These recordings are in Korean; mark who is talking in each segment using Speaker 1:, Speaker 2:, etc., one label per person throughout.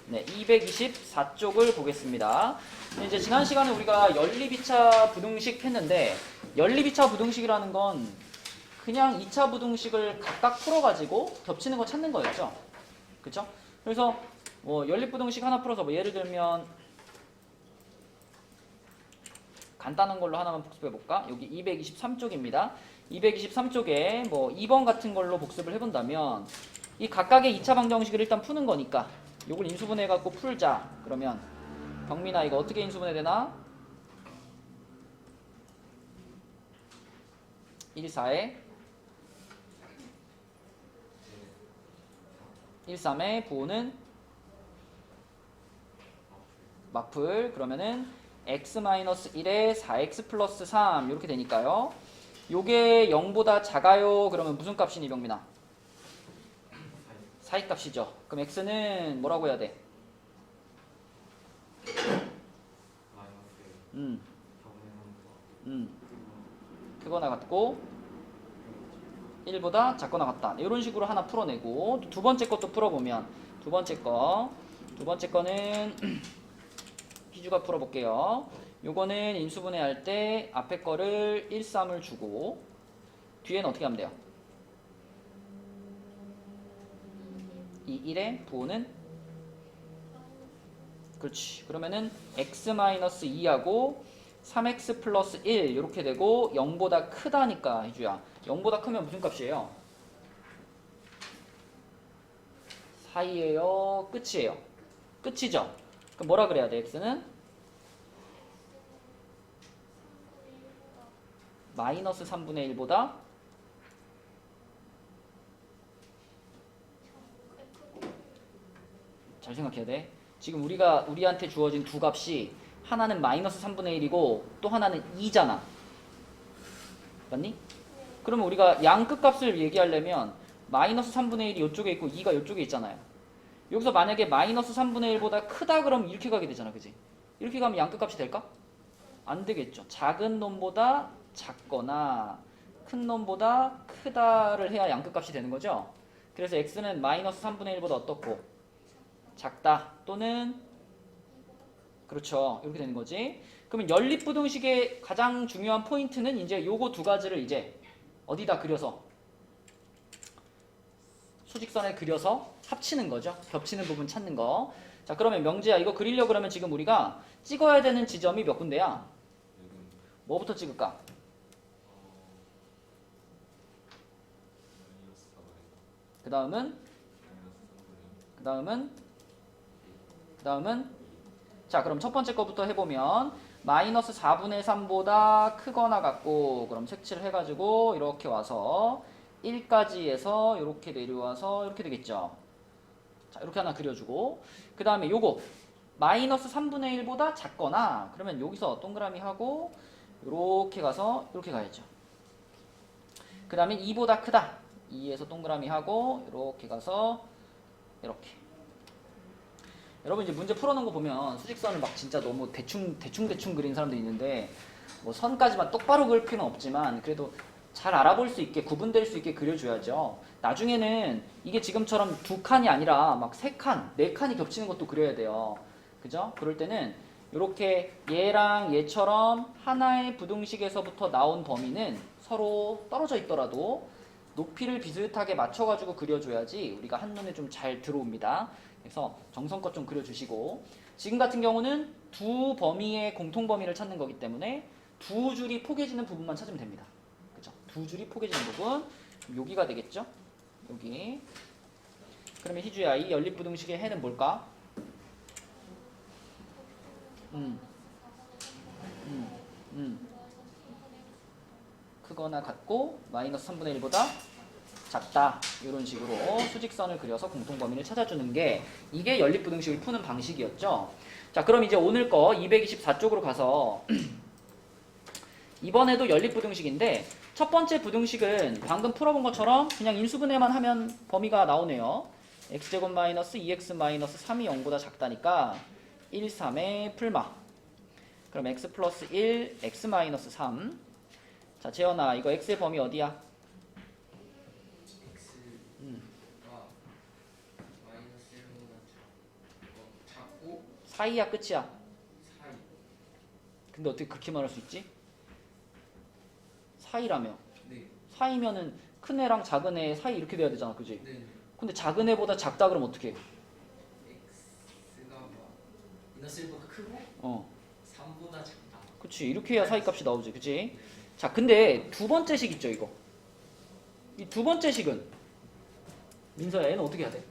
Speaker 1: 네, 224쪽을 보겠습니다. 이제 지난 시간에 우리가 연립 2차 부등식 했는데 연립 2차 부등식이라는 건 그냥 2차 부등식을 각각 풀어가지고 겹치는 거 찾는 거였죠. 그쵸? 그래서 뭐 연립 부등식 하나 풀어서 뭐 예를 들면 간단한 걸로 하나만 복습해 볼까? 여기 223쪽입니다. 223쪽에 뭐 2번 같은 걸로 복습을 해본다면 이 각각의 2차 방정식을 일단 푸는 거니까 요걸 인수분해 갖고 풀자. 그러면 경민아 이거 어떻게 인수분해 되나? 1,4에 1,3의 부호는 막풀. 그러면은 x-1에 4x 플러스 3 이렇게 되니까요. 요게 0보다 작아요. 그러면 무슨 값이니 병민아? 4의 값이죠. 그럼 x는 뭐라고 해야 돼? 크거나 같고 1보다 작거나 같다. 이런 식으로 하나 풀어내고 두 번째 것도 풀어보면 두 번째 거는 희주가 풀어볼게요. 요거는 인수분해할 때 앞에 거를 1, 3을 주고 뒤에는 어떻게 하면 돼요? 이 1의 부호는 그렇지. 그러면은 x-2하고 3x 플러스 1 이렇게 되고 0보다 크다니까 희주야. 0보다 크면 무슨 값이에요? 사이에요? 끝이에요? 끝이죠? 그럼 뭐라 그래야 돼? x는? 마이너스 3분의 1보다 잘 생각해야 돼. 지금 우리한테 주어진 두 값이 하나는 마이너스 3분의 1이고 또 하나는 2잖아. 맞니? 그러면 우리가 양 끝값을 얘기하려면 마이너스 3분의 1이 이쪽에 있고 2가 이쪽에 있잖아요. 여기서 만약에 마이너스 3분의 1보다 크다 그러면 이렇게 가게 되잖아. 그지? 이렇게 가면 양 끝값이 될까? 안 되겠죠. 작은 놈보다 작거나 큰 놈보다 크다를 해야 양 끝값이 되는 거죠. 그래서 x는 마이너스 3분의 1보다 어떻고? 작다 또는 그렇죠. 이렇게 되는 거지. 그러면 연립부등식의 가장 중요한 포인트는 이제 요거 두 가지를 이제 어디다 그려서 수직선에 그려서 합치는 거죠. 겹치는 부분 찾는 거. 자, 그러면 명재야 이거 그리려고 그러면 지금 우리가 찍어야 되는 지점이 몇 군데야? 뭐부터 찍을까? 그 다음은 자, 그럼 첫 번째 거부터 해보면 마이너스 4분의 3보다 크거나 같고 그럼 색칠을 해가지고 이렇게 와서 1까지 해서 이렇게 내려와서 이렇게 되겠죠. 자, 이렇게 하나 그려주고 그 다음에 요거 마이너스 3분의 1보다 작거나 그러면 여기서 동그라미 하고 이렇게 가서 이렇게 가야죠. 그 다음에 2보다 크다 2에서 동그라미 하고 이렇게 가서 이렇게. 여러분 이제 문제 풀어놓은 거 보면 수직선을 막 진짜 너무 대충 그린 사람도 있는데 뭐 선까지만 똑바로 그릴 필요는 없지만 그래도 잘 알아볼 수 있게 구분될 수 있게 그려줘야죠. 나중에는 이게 지금처럼 두 칸이 아니라 막 세 칸, 네 칸이 겹치는 것도 그려야 돼요. 그죠? 그럴 때는 이렇게 얘랑 얘처럼 하나의 부등식에서부터 나온 범위는 서로 떨어져 있더라도 높이를 비슷하게 맞춰가지고 그려줘야지 우리가 한눈에 좀 잘 들어옵니다. 그래서 정성껏 좀 그려주시고 지금 같은 경우는 두 범위의 공통 범위를 찾는 거기 때문에 두 줄이 포개지는 부분만 찾으면 됩니다. 그죠? 두 줄이 포개지는 부분 여기가 되겠죠? 여기. 그러면 희주야 이 연립부등식의 해는 뭘까? 크거나 같고 마이너스 3분의 1보다 작다 이런 식으로 수직선을 그려서 공통범위를 찾아주는 게 이게 연립부등식을 푸는 방식이었죠. 자, 그럼 이제 오늘 거 224쪽으로 가서 이번에도 연립부등식인데 첫 번째 부등식은 방금 풀어본 것처럼 그냥 인수분해만 하면 범위가 나오네요. x제곱 마이너스 2x 마이너스 3이 0보다 작다니까 1, 3의 풀마. 그럼 x 플러스 1, x 마이너스 3. 자, 재현아 이거 x의 범위 어디야? 사이야 끝이야?
Speaker 2: 사이.
Speaker 1: 근데 어떻게 그렇게 말할 수 있지? 사이라며.
Speaker 2: 네.
Speaker 1: 사이면은 큰 애랑 작은 애 사이 이렇게 돼야 되잖아, 그지?
Speaker 2: 네.
Speaker 1: 근데 작은 애보다 작다 그러면 어떻게 해?
Speaker 2: x가 뭐 마이너스 1보다 크고
Speaker 1: 어,
Speaker 2: 3보다 작다.
Speaker 1: 그치. 이렇게 해야 사이 값이 나오지, 그치? 자, 근데 두 번째 식 있죠, 이거. 이 두 번째 식은 민서야, 얘는 어떻게 해야 돼?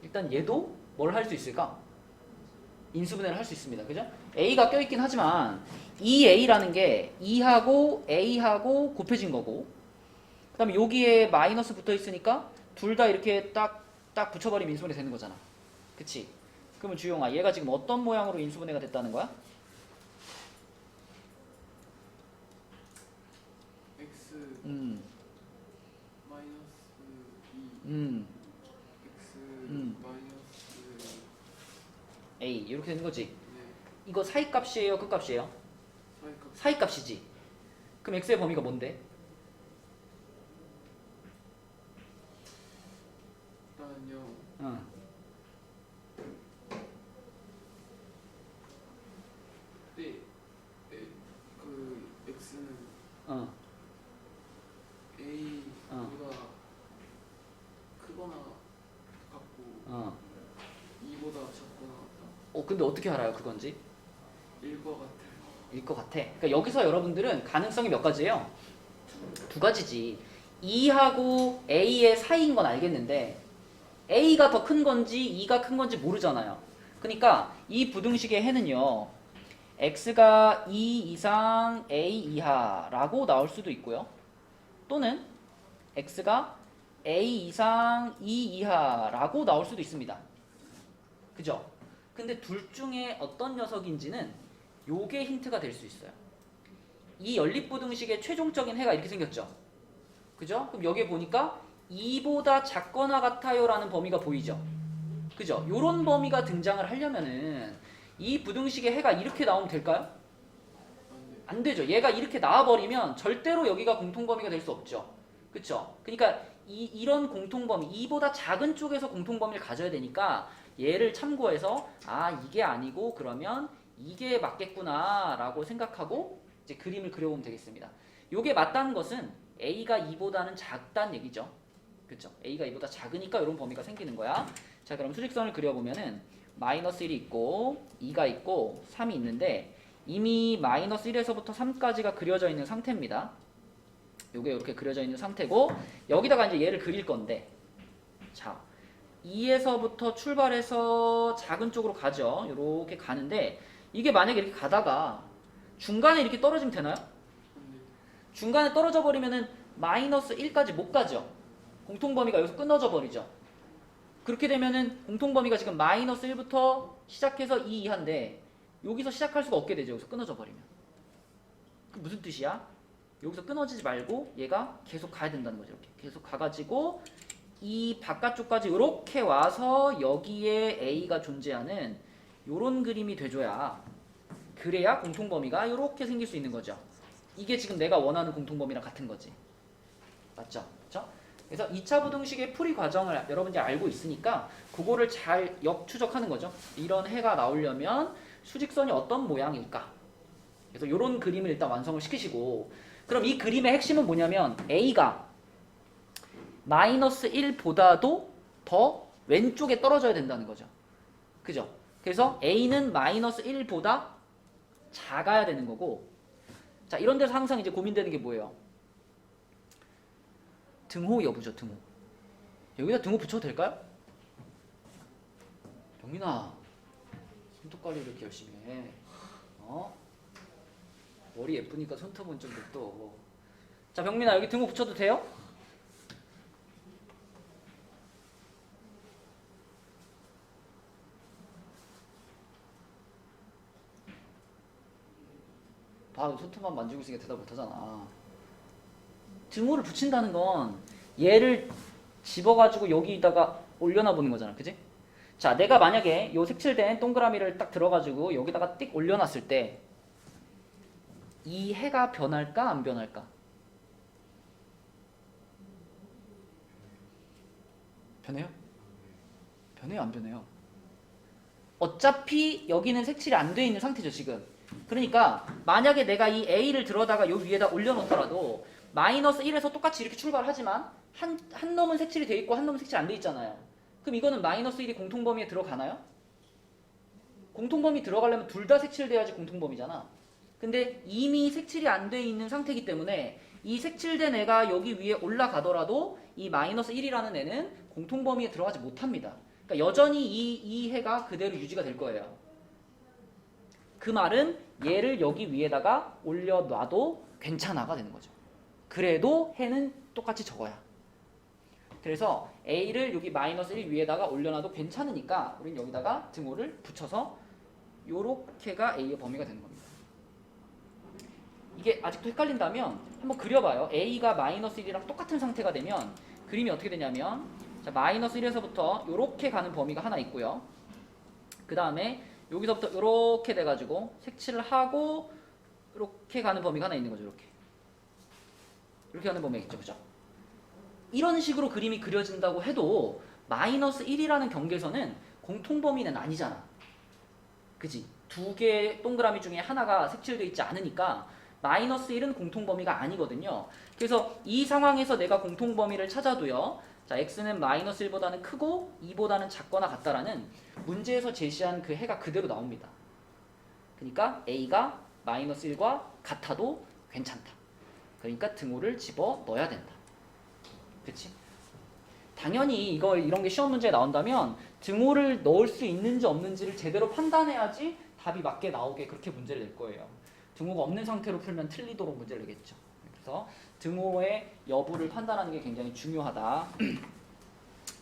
Speaker 1: 일단 얘도 뭘 할 수 있을까? 인수분해를 할 수 있습니다. 그죠? A가 껴있긴 하지만 이 A라는 게 2하고 A하고 곱해진 거고, 그 다음에 여기에 마이너스 붙어 있으니까 둘 다 이렇게 딱 붙여버리면 인수분해 되는 거잖아. 그치? 그러면 주용아, 얘가 지금 어떤 모양으로 인수분해가 됐다는 거야?
Speaker 3: x
Speaker 1: 음,
Speaker 3: 마이너스 2
Speaker 1: 음,
Speaker 3: x
Speaker 1: 음.
Speaker 3: 마이너스
Speaker 1: A 이렇게 되는 거지.
Speaker 3: 네
Speaker 1: 이거 사이값이에요, 끝값이에요?
Speaker 3: 사이값
Speaker 1: 사이값이지. 그럼 x의 범위가 뭔데?
Speaker 3: 일단요
Speaker 1: 어.
Speaker 3: 네, 그 x는
Speaker 1: 어.
Speaker 3: a보다 크거나 같고
Speaker 1: 어.
Speaker 3: 2보다 작거나 같다
Speaker 1: 근데 어떻게 알아요, 그건지?
Speaker 3: 일 것 같아요.
Speaker 1: 일 것 같아. 그러니까 여기서 여러분들은 가능성이 몇 가지예요? 두 가지지. 2하고 A의 사이인 건 알겠는데 A가 더 큰 건지 2가 큰 건지 모르잖아요. 그러니까 이 부등식의 해는요, X가 2 이상 A 이하라고 나올 수도 있고요. 또는 X가 A 이상 2 이하라고 나올 수도 있습니다. 그죠? 근데 둘 중에 어떤 녀석인지는 요게 힌트가 될 수 있어요. 이 연립부등식의 최종적인 해가 이렇게 생겼죠. 그죠? 그럼 여기에 보니까 2보다 작거나 같아요 라는 범위가 보이죠. 그죠? 요런 범위가 등장을 하려면은 이 부등식의 해가 이렇게 나오면 될까요?
Speaker 3: 안돼
Speaker 1: 안 되죠. 얘가 이렇게 나와버리면 절대로 여기가 공통범위가 될 수 없죠. 그쵸? 그러니까 이런 공통범위, 2보다 작은 쪽에서 공통범위를 가져야 되니까 얘를 참고해서 이게 아니고 그러면 이게 맞겠구나 라고 생각하고 이제 그림을 그려보면 되겠습니다. 요게 맞다는 것은 A가 2보다는 작다는 얘기죠. 그쵸? A가 2보다 작으니까 이런 범위가 생기는 거야. 자, 그럼 수직선을 그려보면은 마이너스 1이 있고 2가 있고 3이 있는데 이미 마이너스 1에서부터 3까지가 그려져 있는 상태입니다. 요게 이렇게 그려져 있는 상태고 여기다가 이제 얘를 그릴 건데, 자, 2에서부터 출발해서 작은 쪽으로 가죠. 이렇게 가는데 이게 만약에 이렇게 가다가 중간에 이렇게 떨어지면 되나요?
Speaker 3: 안돼
Speaker 1: 중간에 떨어져 버리면은 마이너스 1까지 못 가죠. 공통범위가 여기서 끊어져 버리죠. 그렇게 되면은 공통범위가 지금 마이너스 1부터 시작해서 2 이하인데 여기서 시작할 수가 없게 되죠. 여기서 끊어져 버리면. 그 무슨 뜻이야? 여기서 끊어지지 말고 얘가 계속 가야 된다는 거죠. 이렇게 계속 가가지고 이 바깥쪽까지 이렇게 와서 여기에 A가 존재하는 요런 그림이 돼줘야, 그래야 공통범위가 이렇게 생길 수 있는 거죠. 이게 지금 내가 원하는 공통범위랑 같은 거지. 맞죠? 그렇죠? 그래서 2차 부등식의 풀이 과정을 여러분들이 알고 있으니까 그거를 잘 역추적하는 거죠. 이런 해가 나오려면 수직선이 어떤 모양일까? 그래서 이런 그림을 일단 완성을 시키시고, 그럼 이 그림의 핵심은 뭐냐면 A가 마이너스 1보다도 더 왼쪽에 떨어져야 된다는 거죠. 그죠? 그래서 A는 마이너스 1보다 작아야 되는 거고, 자, 이런 데서 항상 이제 고민되는 게 뭐예요? 등호 여부죠, 등호. 여기다 등호 붙여도 될까요? 병민아, 손톱 관리를 이렇게 열심히 해. 머리 예쁘니까 손톱은 좀 냅둬. 자, 병민아, 여기 등호 붙여도 돼요? 봐, 손톱만 만지고 있으니까 대답 못하잖아. 등호를 붙인다는 건 얘를 집어가지고 여기다가 올려놔 보는 거잖아, 그지? 자, 내가 만약에 요 색칠된 동그라미를 딱 들어가지고 여기다가 띡 올려놨을 때 이 해가 변할까 안 변할까? 변해요? 변해요, 안 변해요? 어차피 여기는 색칠이 안 돼 있는 상태죠, 지금. 그러니까 만약에 내가 이 A를 들어다가 요 위에다 올려놓더라도 마이너스 1에서 똑같이 이렇게 출발을 하지만 한 놈은 색칠이 돼 있고 한 놈은 색칠 안 돼 있잖아요. 그럼 이거는 마이너스 1이 공통범위에 들어가나요? 공통범위 들어가려면 둘 다 색칠돼야지 공통범위잖아. 근데 이미 색칠이 안 돼 있는 상태이기 때문에 이 색칠된 애가 여기 위에 올라가더라도 이 마이너스 1이라는 애는 공통범위에 들어가지 못합니다. 그러니까 여전히 이 해가 그대로 유지가 될 거예요. 그 말은 얘를 여기 위에다가 올려놔도 괜찮아가 되는 거죠. 그래도 해는 똑같이 적어야. 그래서 A를 여기 마이너스 1 위에다가 올려놔도 괜찮으니까 우린 여기다가 등호를 붙여서 요렇게가 A의 범위가 되는 겁니다. 이게 아직도 헷갈린다면 한번 그려봐요. A가 마이너스 1이랑 똑같은 상태가 되면 그림이 어떻게 되냐면 자, 마이너스 1에서부터 요렇게 가는 범위가 하나 있고요. 그 다음에 여기서부터 요렇게 돼가지고 색칠을 하고 이렇게 가는 범위가 하나 있는 거죠. 이렇게 가는 범위가 있죠. 그죠? 이런 식으로 그림이 그려진다고 해도 마이너스 1이라는 경계선은 공통범위는 아니잖아. 그지? 두 개의 동그라미 중에 하나가 색칠되어 있지 않으니까 마이너스 1은 공통범위가 아니거든요. 그래서 이 상황에서 내가 공통범위를 찾아도요. 자, x는 마이너스 1보다는 크고 2보다는 작거나 같다라는 문제에서 제시한 그 해가 그대로 나옵니다. 그러니까 a가 마이너스 1과 같아도 괜찮다. 그러니까 등호를 집어 넣어야 된다. 그치? 당연히 이런 게 시험 문제에 나온다면 등호를 넣을 수 있는지 없는지를 제대로 판단해야지 답이 맞게 나오게 그렇게 문제를 낼 거예요. 등호가 없는 상태로 풀면 틀리도록 문제를 내겠죠. 그래서 등호의 여부를 판단하는 게 굉장히 중요하다.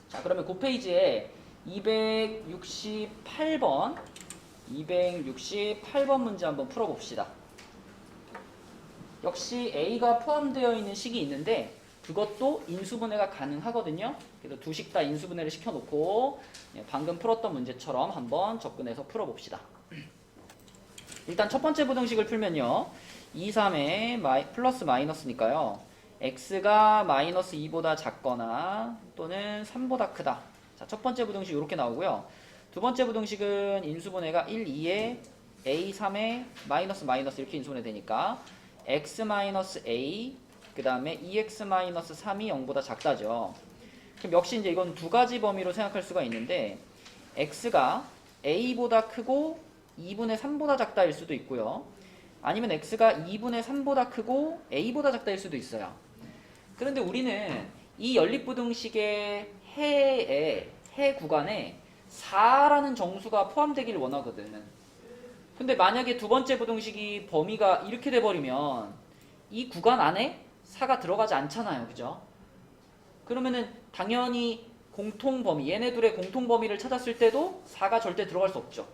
Speaker 1: 자, 그러면 그 페이지에 268번 문제 한번 풀어봅시다. 역시 A가 포함되어 있는 식이 있는데 그것도 인수분해가 가능하거든요. 그래서 두 식 다 인수분해를 시켜놓고 방금 풀었던 문제처럼 한번 접근해서 풀어봅시다. 일단 첫 번째 부등식을 풀면요. 2, 3의 플러스 마이너스니까요. x가 마이너스 2보다 작거나 또는 3보다 크다. 자, 첫 번째 부등식 이렇게 나오고요. 두 번째 부등식은 인수분해가 1, 2에 a, 3에 마이너스 이렇게 인수분해 되니까 x 마이너스 a 그 다음에 2x 마이너스 3이 0보다 작다죠. 그럼 역시 이제 이건 두 가지 범위로 생각할 수가 있는데 x가 a보다 크고 2분의 3보다 작다일 수도 있고요. 아니면 x가 2분의 3보다 크고 a보다 작다일 수도 있어요. 그런데 우리는 이 연립부등식의 해 구간에 4라는 정수가 포함되기를 원하거든. 근데 만약에 두 번째 부등식이 범위가 이렇게 돼버리면 이 구간 안에 4가 들어가지 않잖아요. 그죠? 그러면은 당연히 공통범위, 얘네 둘의 공통범위를 찾았을 때도 4가 절대 들어갈 수 없죠.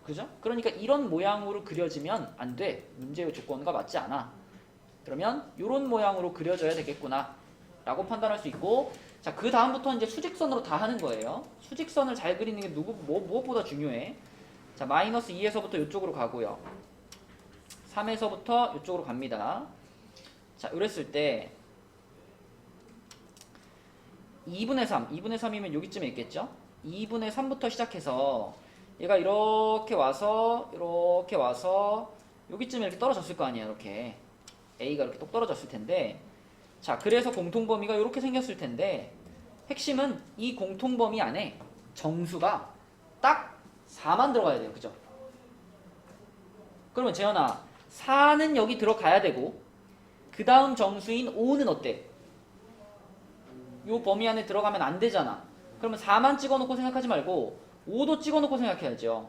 Speaker 1: 그죠? 그러니까 이런 모양으로 그려지면 안 돼. 문제의 조건과 맞지 않아. 그러면 이런 모양으로 그려져야 되겠구나 라고 판단할 수 있고, 자, 그 다음부터 이제 수직선으로 다 하는 거예요. 수직선을 잘 그리는 게 무엇보다 중요해. 자, 마이너스 2에서부터 이쪽으로 가고요. 3에서부터 이쪽으로 갑니다. 자, 이랬을 때 2분의 3이면 여기쯤에 있겠죠? 2분의 3부터 시작해서 얘가 이렇게 와서 여기쯤에 이렇게 떨어졌을 거 아니에요. 이렇게 A가 이렇게 똑 떨어졌을 텐데, 자, 그래서 공통범위가 이렇게 생겼을 텐데 핵심은 이 공통범위 안에 정수가 딱 4만 들어가야 돼요. 그죠? 그러면 재현아, 4는 여기 들어가야 되고 그 다음 정수인 5는 어때? 요 범위 안에 들어가면 안 되잖아. 그러면 4만 찍어놓고 생각하지 말고 5도 찍어놓고 생각해야죠.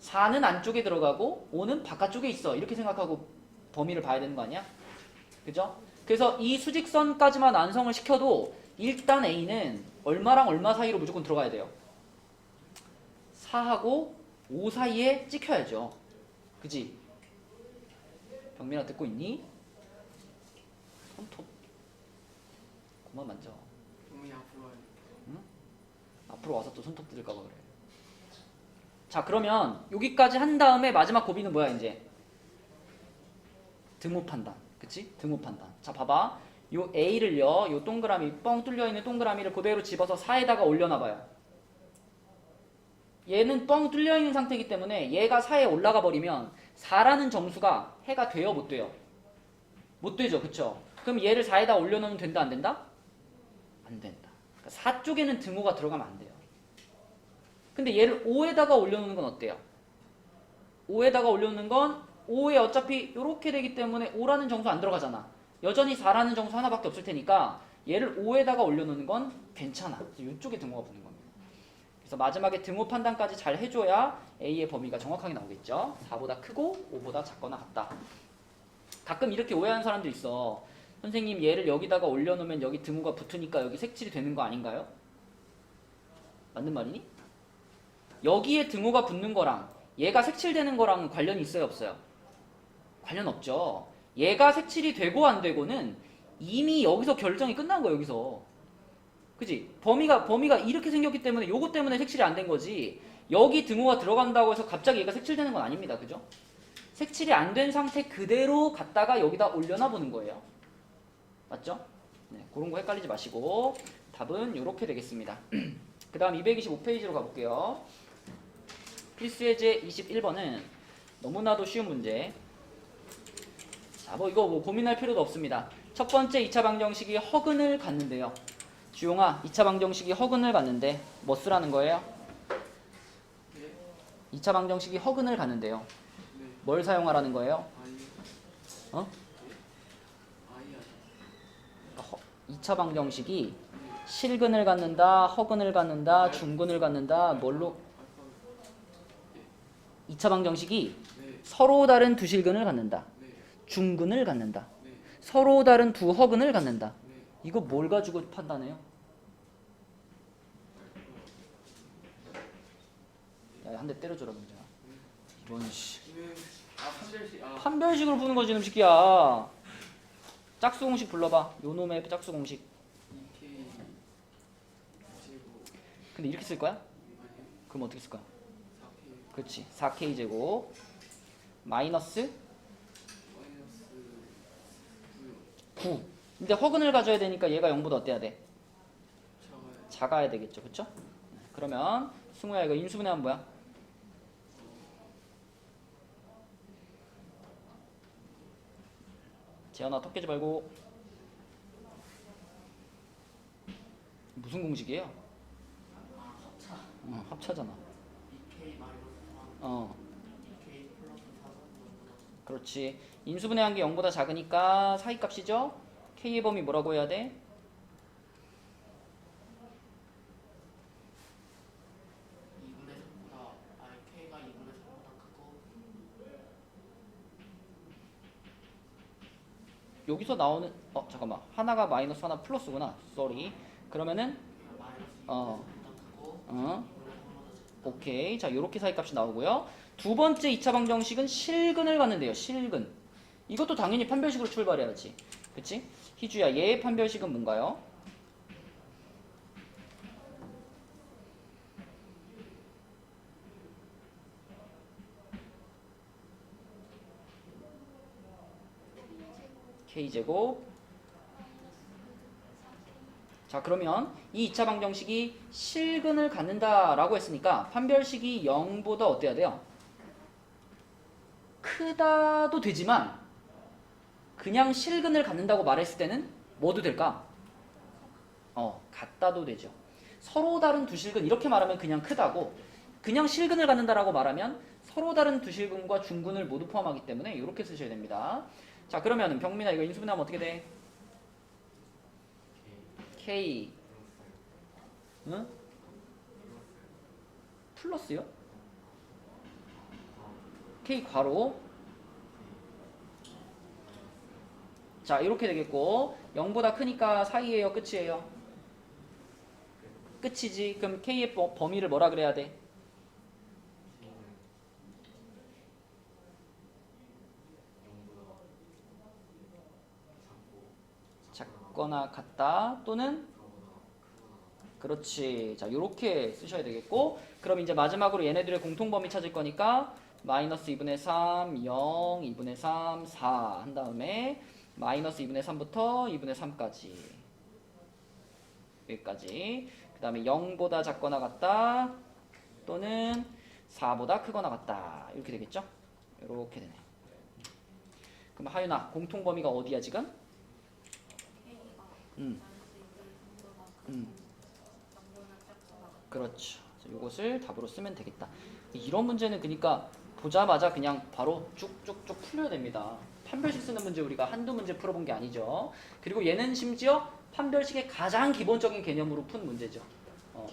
Speaker 1: 4는 안쪽에 들어가고 5는 바깥쪽에 있어. 이렇게 생각하고 범위를 봐야 되는 거 아니야? 그죠? 그래서 이 수직선까지만 완성을 시켜도 일단 A는 얼마랑 얼마 사이로 무조건 들어가야 돼요. 4하고 5 사이에 찍혀야죠. 그지? 병민아 듣고 있니? 손톱 그만 만져.
Speaker 3: 몸이 앞으로 와요.
Speaker 1: 응? 앞으로 와서 또 손톱 뜯을까 봐 그래. 자, 그러면 여기까지 한 다음에 마지막 고비는 뭐야 이제? 등호 판단. 그치? 등호 판단. 자, 봐봐. 요 A를요, 요 동그라미 뻥 뚫려 있는 동그라미를 그대로 집어서 4에다가 올려놔봐요. 얘는 뻥 뚫려 있는 상태이기 때문에 얘가 4에 올라가 버리면 4라는 정수가 해가 돼요, 못 돼요? 못 되죠, 그쵸? 그럼 얘를 4에다 올려놓으면 된다, 안 된다? 안 된다. 그러니까 4 쪽에는 등호가 들어가면 안 돼요. 근데 얘를 5에다가 올려놓는 건 어때요? 5에다가 올려놓는 건 5에 어차피 이렇게 되기 때문에 5라는 정수 안 들어가잖아. 여전히 4라는 정수 하나밖에 없을 테니까 얘를 5에다가 올려놓는 건 괜찮아. 이쪽에 등호가 붙는 겁니다. 그래서 마지막에 등호 판단까지 잘 해줘야 A의 범위가 정확하게 나오겠죠. 4보다 크고 5보다 작거나 같다. 가끔 이렇게 오해하는 사람도 있어. 선생님 얘를 여기다가 올려놓으면 여기 등호가 붙으니까 여기 색칠이 되는 거 아닌가요? 맞는 말이니? 여기에 등호가 붙는 거랑 얘가 색칠되는 거랑 관련이 있어요, 없어요? 관련 없죠. 얘가 색칠이 되고 안 되고는 이미 여기서 결정이 끝난 거예요, 여기서. 그지? 범위가 이렇게 생겼기 때문에 요거 때문에 색칠이 안 된 거지. 여기 등호가 들어간다고 해서 갑자기 얘가 색칠되는 건 아닙니다. 그죠? 색칠이 안 된 상태 그대로 갖다가 여기다 올려놔 보는 거예요. 맞죠? 네, 그런 거 헷갈리지 마시고 답은 이렇게 되겠습니다. 그 다음 225페이지로 가볼게요. 필수예제 21번은 너무나도 쉬운 문제. 자, 이거 고민할 필요도 없습니다. 첫 번째 2차 방정식이 허근을 갖는데요. 주용아, 2차 방정식이 허근을 갖는데 뭐 쓰라는 거예요?
Speaker 3: 네.
Speaker 1: 2차 방정식이 허근을 갖는데요.
Speaker 3: 네.
Speaker 1: 뭘 사용하라는 거예요?
Speaker 3: 아이.
Speaker 1: 어?
Speaker 3: 아이야.
Speaker 1: 그러니까 2차 방정식이 실근을 갖는다, 허근을 갖는다, 중근을 갖는다, 뭘로? 2차 방정식이
Speaker 3: 네.
Speaker 1: 서로 다른 두 실근을 갖는다,
Speaker 3: 네.
Speaker 1: 중근을 갖는다,
Speaker 3: 네.
Speaker 1: 서로 다른 두 허근을 갖는다.
Speaker 3: 네.
Speaker 1: 이거 뭘 가지고 판단해요? 야, 한 대 때려줘라, 문제야. 이런 씨.
Speaker 3: 판별식.
Speaker 1: 판별식으로 푸는 거지, 놈 새끼야. 짝수 공식 불러봐. 요 놈의 짝수 공식.
Speaker 3: 2K 제곱.
Speaker 1: 근데 이렇게 쓸 거야?
Speaker 3: 아니요.
Speaker 1: 그럼 어떻게 쓸 거야?
Speaker 3: 4K
Speaker 1: 그렇지. 4K 제곱 마이너스
Speaker 3: 마이너스
Speaker 1: 9. 근데 허근을 가져야 되니까 얘가 0보다 어때야 돼?
Speaker 3: 작아요.
Speaker 1: 작아야 되겠죠, 그렇죠? 그러면 승우야, 이거 인수분해하면 뭐야? 재현아, 턱 깨지 말고. 무슨 공식이에요?
Speaker 2: 합차.
Speaker 1: 합차잖아.
Speaker 2: 2K 마이너스 3.
Speaker 1: 어,
Speaker 2: 2K 플러스 4가 0보다
Speaker 1: 그렇지. 인수분해한 게 0보다 작으니까 사이값이죠? K의 범위 뭐라고 해야 돼?
Speaker 2: 2분의 3보다 K가 2분의 3보다 크고
Speaker 1: 여기서 나오는 잠깐만, 하나가 마이너스 하나 플러스구나. 쏘리. 그러면은
Speaker 2: 마이너스 2분의
Speaker 1: 어.
Speaker 2: 3보다 크고
Speaker 1: 어
Speaker 2: 2분의 3보다 작다.
Speaker 1: 오케이. 자, 요렇게 사이값이 나오고요. 두 번째 2차 방정식은 실근을 갖는데요. 실근. 이것도 당연히 판별식으로 출발해야지. 그치? 희주야, 얘의 판별식은 뭔가요? K제곱. 자, 그러면 이 2차 방정식이 실근을 갖는다라고 했으니까 판별식이 0보다 어때야 돼요? 크다도 되지만 그냥 실근을 갖는다고 말했을 때는 뭐도 될까? 같다도 되죠. 서로 다른 두 실근 이렇게 말하면 그냥 크다고, 그냥 실근을 갖는다라고 말하면 서로 다른 두 실근과 중근을 모두 포함하기 때문에 이렇게 쓰셔야 됩니다. 자, 그러면 병민아, 이거 인수분해하면 어떻게 돼? K 응? 플러스요? K 괄호. 자, 이렇게 되겠고 0보다 크니까 사이에요, 끝이에요? 끝이지. 그럼 K의 범위를 뭐라 그래야 돼? 작거나 같다 또는 그렇지. 자, 요렇게 쓰셔야 되겠고, 그럼 이제 마지막으로 얘네들의 공통범위 찾을 거니까 마이너스 2분의 3, 0, 2분의 3, 4 한 다음에 마이너스 2분의 3부터 2분의 3까지 여기까지. 그 다음에 0보다 작거나 같다 또는 4보다 크거나 같다 이렇게 되겠죠? 이렇게 되네. 그럼 하윤아 공통 범위가 어디야 지금? 그렇죠. 이것을 답으로 쓰면 되겠다. 이런 문제는 그러니까 보자마자 그냥 바로 쭉쭉쭉 풀려야 됩니다. 판별식 쓰는 문제 우리가 한두 문제 풀어본 게 아니죠. 그리고 얘는 심지어 판별식의 가장 기본적인 개념으로 푼 문제죠.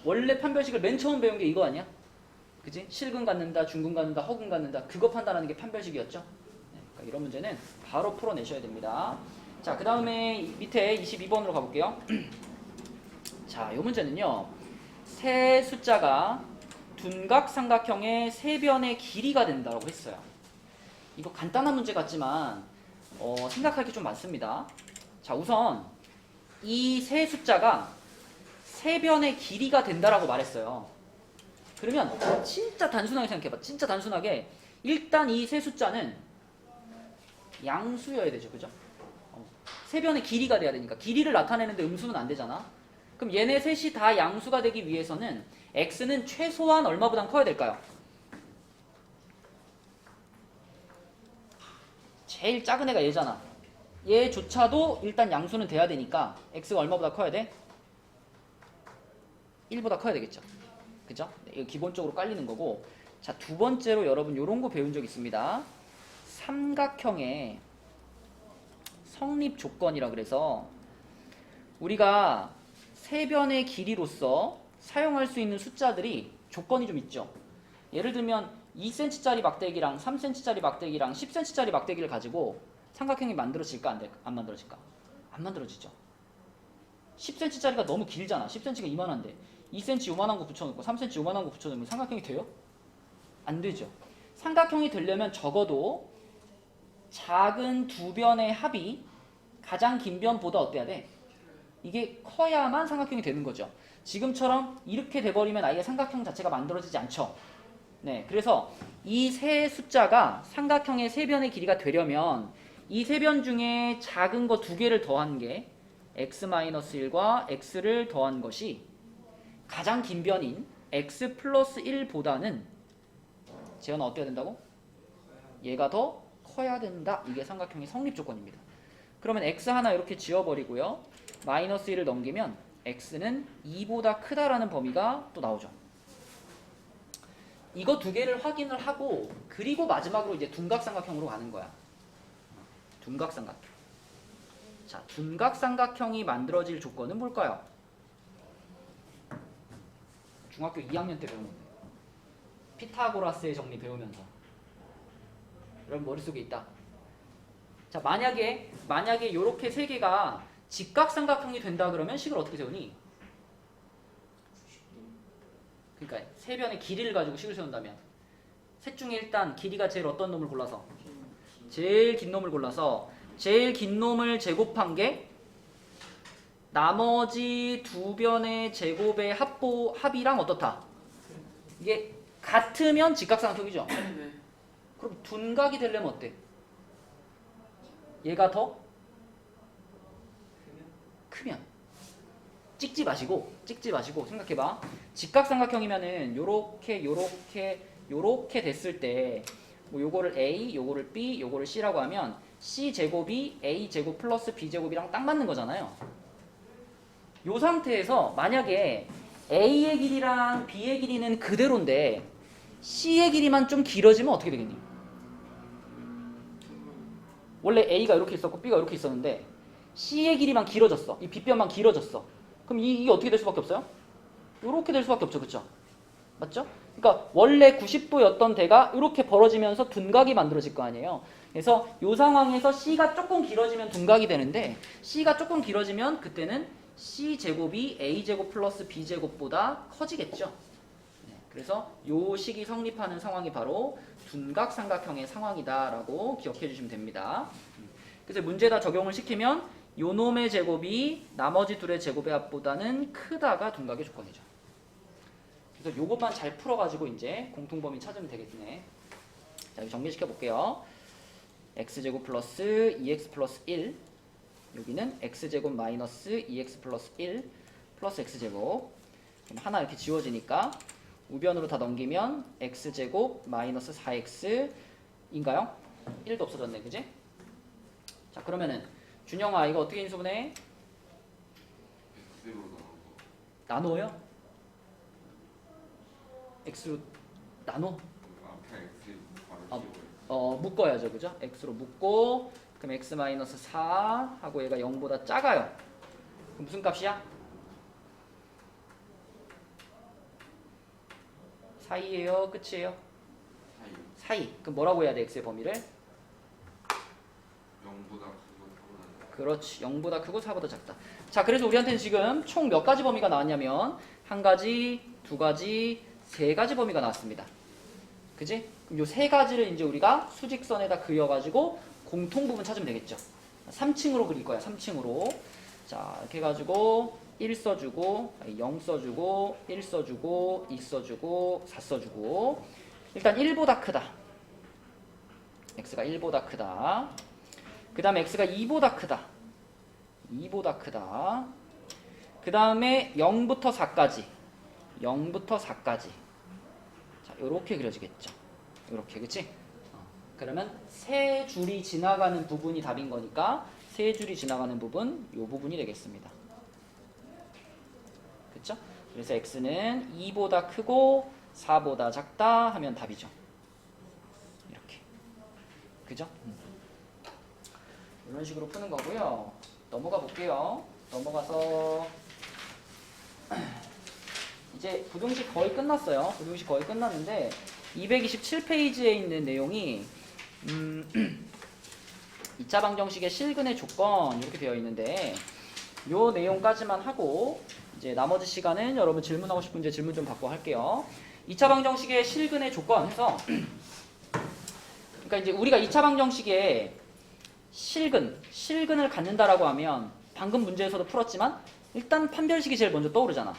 Speaker 1: 원래 판별식을 맨 처음 배운 게 이거 아니야? 그지? 실근 갖는다, 중근 갖는다, 허근 갖는다 그거 판단하는 게 판별식이었죠. 네, 그러니까 이런 문제는 바로 풀어내셔야 됩니다. 자, 그 다음에 밑에 22번으로 가볼게요. 자, 이 문제는요. 세 숫자가 둔각 삼각형의 세 변의 길이가 된다고 했어요. 이거 간단한 문제 같지만 생각할 게 좀 많습니다. 자, 우선 이 세 숫자가 세 변의 길이가 된다라고 말했어요. 그러면 진짜 단순하게 생각해봐. 진짜 단순하게 일단 이 세 숫자는 양수여야 되죠, 그죠? 세 변의 길이가 돼야 되니까 길이를 나타내는데 음수는 안 되잖아. 그럼 얘네 셋이 다 양수가 되기 위해서는 x는 최소한 얼마보단 커야 될까요? 제일 작은 애가 얘잖아. 얘조차도 일단 양수는 돼야 되니까 x가 얼마보다 커야 돼? 1보다 커야 되겠죠. 그죠? 이거 기본적으로 깔리는 거고. 자, 두 번째로 여러분 요런 거 배운 적 있습니다. 삼각형의 성립 조건이라 그래서 우리가 세 변의 길이로서 사용할 수 있는 숫자들이 조건이 좀 있죠. 예를 들면 2cm짜리 막대기랑 3cm짜리 막대기랑 10cm짜리 막대기를 가지고 삼각형이 만들어질까 안 만들어질까? 안 만들어지죠. 10cm짜리가 너무 길잖아. 10cm가 이만한데 2cm 요만한 거 붙여놓고 3cm 요만한 거 붙여놓으면 삼각형이 돼요? 안 되죠. 삼각형이 되려면 적어도 작은 두 변의 합이 가장 긴 변보다 어때야 돼? 이게 커야만 삼각형이 되는 거죠. 지금처럼 이렇게 돼버리면 아예 삼각형 자체가 만들어지지 않죠. 네, 그래서 이 세 숫자가 삼각형의 세 변의 길이가 되려면 이 세 변 중에 작은 거 두 개를 더한 게 x-1과 x를 더한 것이 가장 긴 변인 x 플러스 1보다는 재현아 어때야 된다고? 얘가 더 커야 된다. 이게 삼각형의 성립 조건입니다. 그러면 x 하나 이렇게 지워버리고요. 마이너스 1을 넘기면 x는 2보다 크다라는 범위가 또 나오죠. 이거 두 개를 확인을 하고 그리고 마지막으로 이제 둔각삼각형으로 가는 거야. 둔각삼각형. 자, 둔각삼각형이 만들어질 조건은 뭘까요? 중학교 2학년 때 배운 건데. 피타고라스의 정리 배우면서. 여러분 머릿속에 있다. 자, 만약에 요렇게 세 개가 직각삼각형이 된다 그러면 식을 어떻게 세우니? 그러니까 세 변의 길이를 가지고 식을 세운다면 셋 중에 일단 길이가 제일 어떤 놈을 골라서? 제일 긴 놈을 골라서 제일 긴 놈을 제곱한 게 나머지 두 변의 제곱의 합이랑 어떻다? 이게 같으면 직각삼각형이죠?
Speaker 3: 네.
Speaker 1: 그럼 둔각이 되려면 어때? 얘가 더 크면 찍지 마시고 생각해봐. 직각삼각형이면은 요렇게 됐을 때 뭐 요거를 A, 요거를 B, 요거를 C라고 하면 C 제곱이 A 제곱 플러스 B 제곱이랑 딱 맞는 거잖아요. 요 상태에서 만약에 A의 길이랑 B의 길이는 그대로인데 C의 길이만 좀 길어지면 어떻게 되겠니? 원래 A가 이렇게 있었고 B가 이렇게 있었는데 C의 길이만 길어졌어. 이 빗변만 길어졌어. 그럼 이게 어떻게 될 수밖에 없어요? 이렇게 될 수밖에 없죠. 그쵸? 맞죠? 그러니까 원래 90도였던 데가 이렇게 벌어지면서 둔각이 만들어질 거 아니에요. 그래서 이 상황에서 C가 조금 길어지면 둔각이 되는데 C가 조금 길어지면 그때는 C제곱이 A제곱 플러스 B제곱보다 커지겠죠. 네, 그래서 이 식이 성립하는 상황이 바로 둔각삼각형의 상황이다라고 기억해 주시면 됩니다. 그래서 문제에다 적용을 시키면 요 놈의 제곱이 나머지 둘의 제곱의 합보다는 크다가 둔각의 조건이죠. 그래서 요것만 잘 풀어가지고 이제 공통범위 찾으면 되겠네. 자, 여기 정리시켜 볼게요. x제곱 플러스 2x 플러스 1 여기는 x제곱 마이너스 2x 플러스 1 플러스 x제곱. 그럼 하나 이렇게 지워지니까 우변으로 다 넘기면 x제곱 마이너스 4x인가요? 1도 없어졌네, 그지? 자, 그러면은 준영아 이거 어떻게 인수분해?
Speaker 4: X로
Speaker 1: 나눠요? x로 나눠?
Speaker 4: 앞에 X
Speaker 1: 아,
Speaker 4: 바로
Speaker 1: 묶어야죠, 그죠? x로 묶고 그럼 x 마이너스 4 하고 얘가 0보다 작아요. 그럼 무슨 값이야? 사이예요, 끝이에요?
Speaker 4: 사이
Speaker 1: 사이. 그럼 뭐라고 해야 돼, x의 범위를?
Speaker 4: 0보다 크고 4보다
Speaker 1: 그렇지. 0보다 크고 4보다 작다. 자, 그래서 우리한테는 지금 총 몇 가지 범위가 나왔냐면 한 가지, 두 가지, 세 가지 범위가 나왔습니다. 그지? 그럼 요 세 가지를 이제 우리가 수직선에다 그려가지고 공통 부분 찾으면 되겠죠. 3층으로 그릴 거야, 3층으로. 자, 이렇게 해가지고 1 써주고, 0 써주고, 1 써주고, 2 써주고, 4 써주고. 일단 1보다 크다. x가 1보다 크다. 그 다음에 x가 2보다 크다. 2보다 크다. 그 다음에 0부터 4까지. 0부터 4까지. 자, 요렇게 그려지겠죠. 요렇게, 그치? 그러면 세 줄이 지나가는 부분이 답인 거니까 세 줄이 지나가는 부분, 요 부분이 되겠습니다. 그쵸? 그래서 x는 2보다 크고 4보다 작다 하면 답이죠. 이렇게. 그죠? 이런 식으로 푸는 거고요. 넘어가 볼게요. 넘어가서 이제 부등식 거의 끝났어요. 부등식 거의 끝났는데 227페이지에 있는 내용이 2차 방정식의 실근의 조건 이렇게 되어 있는데 요 내용까지만 하고 이제 나머지 시간은 여러분 질문하고 싶은 이제 질문 좀 받고 할게요. 2차 방정식의 실근의 조건 해서 그러니까 이제 우리가 2차 방정식에 실근을 갖는다라고 하면 방금 문제에서도 풀었지만 일단 판별식이 제일 먼저 떠오르잖아.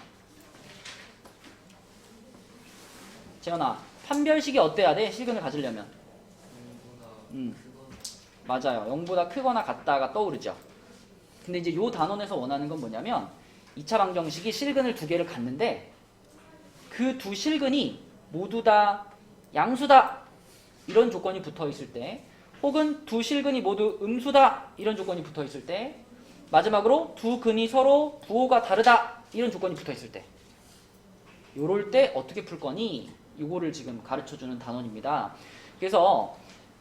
Speaker 1: 재현아, 판별식이 어때야 돼? 실근을 가지려면.
Speaker 3: 0보다
Speaker 1: 맞아요. 0보다 크거나 같다가 떠오르죠. 근데 이제 요 단원에서 원하는 건 뭐냐면 2차 방정식이 실근을 두 개를 갖는데 그 두 실근이 모두 다 양수다 이런 조건이 붙어 있을 때 혹은 두 실근이 모두 음수다 이런 조건이 붙어 있을 때 마지막으로 두 근이 서로 부호가 다르다 이런 조건이 붙어 있을 때 요럴 때 어떻게 풀 거니? 이거를 지금 가르쳐주는 단원입니다. 그래서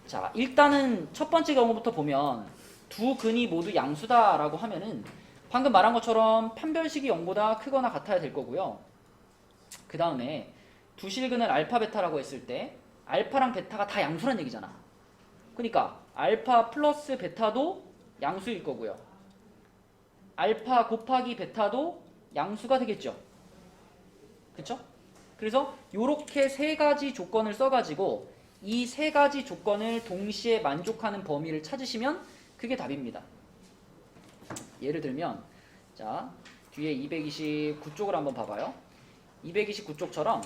Speaker 1: 자, 일단은 첫 번째 경우부터 보면 두 근이 모두 양수다라고 하면은 방금 말한 것처럼 판별식이 0보다 크거나 같아야 될 거고요. 그 다음에 두 실근을 알파 베타라고 했을 때 알파랑 베타가 다 양수란 얘기잖아. 그러니까 알파 플러스 베타도 양수일 거고요. 알파 곱하기 베타도 양수가 되겠죠. 그쵸? 그래서 요렇게 세 가지 조건을 써가지고 이 세 가지 조건을 동시에 만족하는 범위를 찾으시면 그게 답입니다. 예를 들면 자 뒤에 229쪽을 한번 봐봐요. 229쪽처럼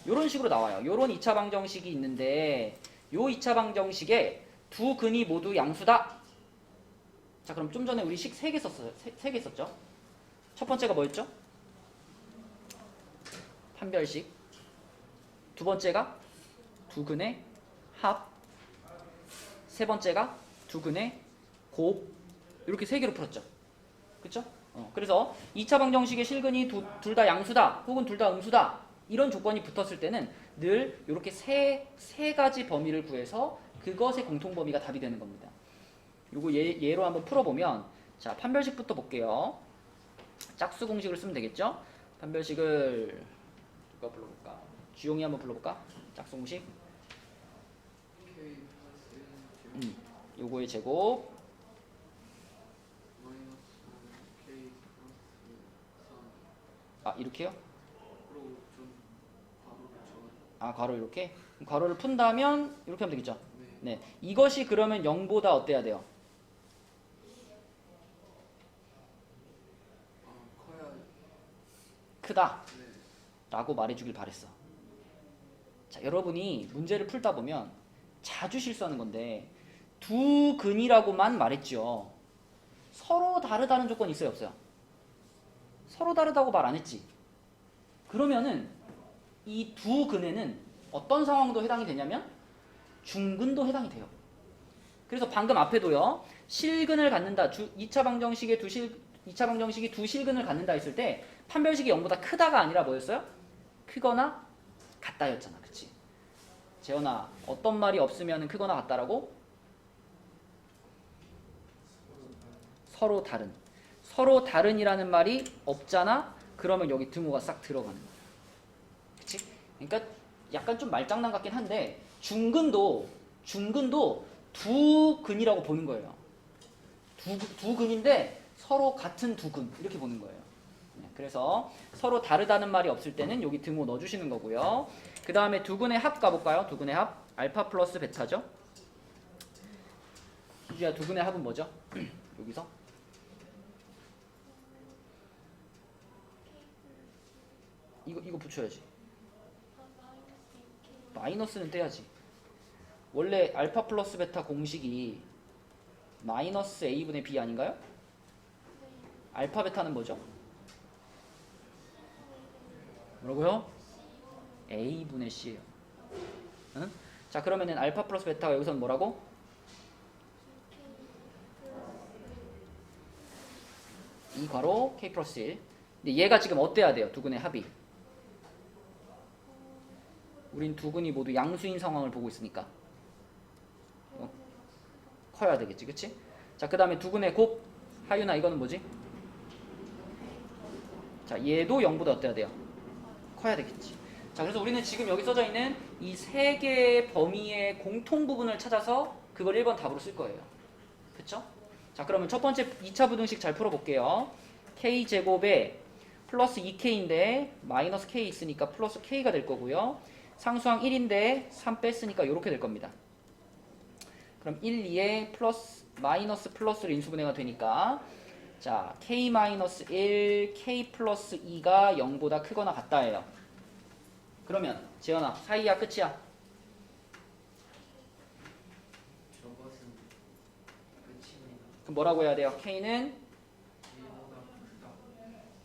Speaker 1: 요런 식으로 나와요. 요런 2차 방정식이 있는데 요 2차 방정식에 두 근이 모두 양수다. 자, 그럼 좀 전에 우리 식 3개 썼어요. 3개 썼죠? 첫 번째가 뭐였죠? 판별식. 두 번째가 두 근의 합. 세 번째가 두 근의 곱. 이렇게 3개로 풀었죠. 그쵸? 그래서 2차 방정식의 실근이 둘 다 양수다 혹은 둘 다 음수다 이런 조건이 붙었을 때는 늘 이렇게 세 가지 범위를 구해서 그것의 공통 범위가 답이 되는 겁니다. 요거 예로 한번 풀어보면 자, 판별식부터 볼게요. 짝수 공식을 쓰면 되겠죠? 판별식을 누가 불러볼까? 주용이 한번 불러볼까? 짝수 공식.
Speaker 3: K 플러스 1
Speaker 1: 요거의 제곱
Speaker 3: 마이너스 K 플러스 3
Speaker 1: 이렇게요?
Speaker 3: 그리고 좀 바로 붙여가지고
Speaker 1: 아, 괄호 이렇게? 그럼 괄호를 푼다면 이렇게 하면 되겠죠?
Speaker 3: 네.
Speaker 1: 네, 이것이 그러면 0보다 어때야 돼요?
Speaker 3: 커야
Speaker 1: 크다
Speaker 3: 네.
Speaker 1: 라고 말해주길 바랬어. 자, 여러분이 문제를 풀다 보면 자주 실수하는 건데 두 근이라고만 말했죠. 서로 다르다는 조건이 있어요, 없어요? 서로 다르다고 말 안 했지? 그러면은 이 두 근에는 어떤 상황도 해당이 되냐면 중근도 해당이 돼요. 그래서 방금 앞에도요. 실근을 갖는다. 2차 방정식의 2차 방정식이 두 실근을 갖는다 했을 때 판별식이 0보다 크다가 아니라 뭐였어요? 크거나 같다였잖아. 그치? 재현아, 어떤 말이 없으면 크거나 같다라고? 서로 다른. 서로 다른이라는 말이 없잖아? 그러면 여기 등호가 싹 들어가는 거야. 그치? 그러니까 약간 좀 말장난 같긴 한데 중근도 두 근이라고 보는 거예요. 두 근인데 서로 같은 두 근 이렇게 보는 거예요. 그래서 서로 다르다는 말이 없을 때는 여기 등호 넣어주시는 거고요. 그 다음에 두 근의 합 가볼까요? 두 근의 합 알파 플러스 베타죠. 희주야, 두 근의 합은 뭐죠? 여기서 이거 붙여야지. 마이너스는 떼야지. 원래 알파 플러스 베타 공식이 마이너스 a분의 b 아닌가요? 알파 베타는 뭐죠? 뭐라고요? a분의 c예요. 응? 자, 그러면은 알파 플러스 베타가 여기서는 뭐라고? 이 괄호 k 플러스 1. 근데 얘가 지금 어때야 돼요? 두 근의 합이. 우린 두 근이 모두 양수인 상황을 보고 있으니까 커야 되겠지, 그치? 자, 그 다음에 두 근의 곱. 하윤아, 이거는 뭐지? 자, 얘도 0보다 어때야 돼요? 커야 되겠지. 자, 그래서 우리는 지금 여기 써져 있는 이 세 개의 범위의 공통 부분을 찾아서 그걸 1번 답으로 쓸 거예요. 그쵸? 자, 그러면 첫 번째 2차 부등식 잘 풀어볼게요. k제곱에 플러스 2k인데 마이너스 k 있으니까 플러스 k가 될 거고요. 상수항 1인데 3 뺐으니까 이렇게 될 겁니다. 그럼 1, 2에 플러스 마이너스 플러스로 인수분해가 되니까 자, k-1, k 플러스 2가 0보다 크거나 같다예요. 그러면 재현아, 사이야 끝이야?
Speaker 3: 저것은 끝입니다.
Speaker 1: 그럼 뭐라고 해야 돼요? k는
Speaker 3: 1보다 크다.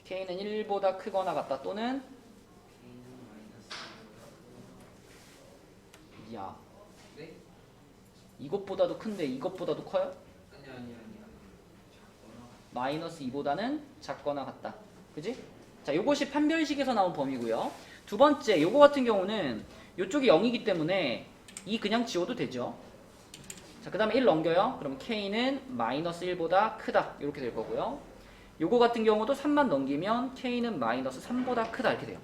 Speaker 1: k는 1보다 크거나 같다 또는
Speaker 3: K는 마이너스
Speaker 1: 야,
Speaker 3: 네?
Speaker 1: 이것보다도 큰데 이것보다도 커요?
Speaker 3: 아니. 작거나
Speaker 1: 마이너스 2보다는 작거나 같다. 그지? 자, 요것이 판별식에서 나온 범위고요. 두 번째, 요거 같은 경우는 요쪽이 0이기 때문에 2 그냥 지워도 되죠. 자, 그 다음에 1 넘겨요. 그럼 k는 마이너스 1보다 크다. 이렇게 될 거고요. 요거 같은 경우도 3만 넘기면 k는 마이너스 3보다 크다. 이렇게 돼요.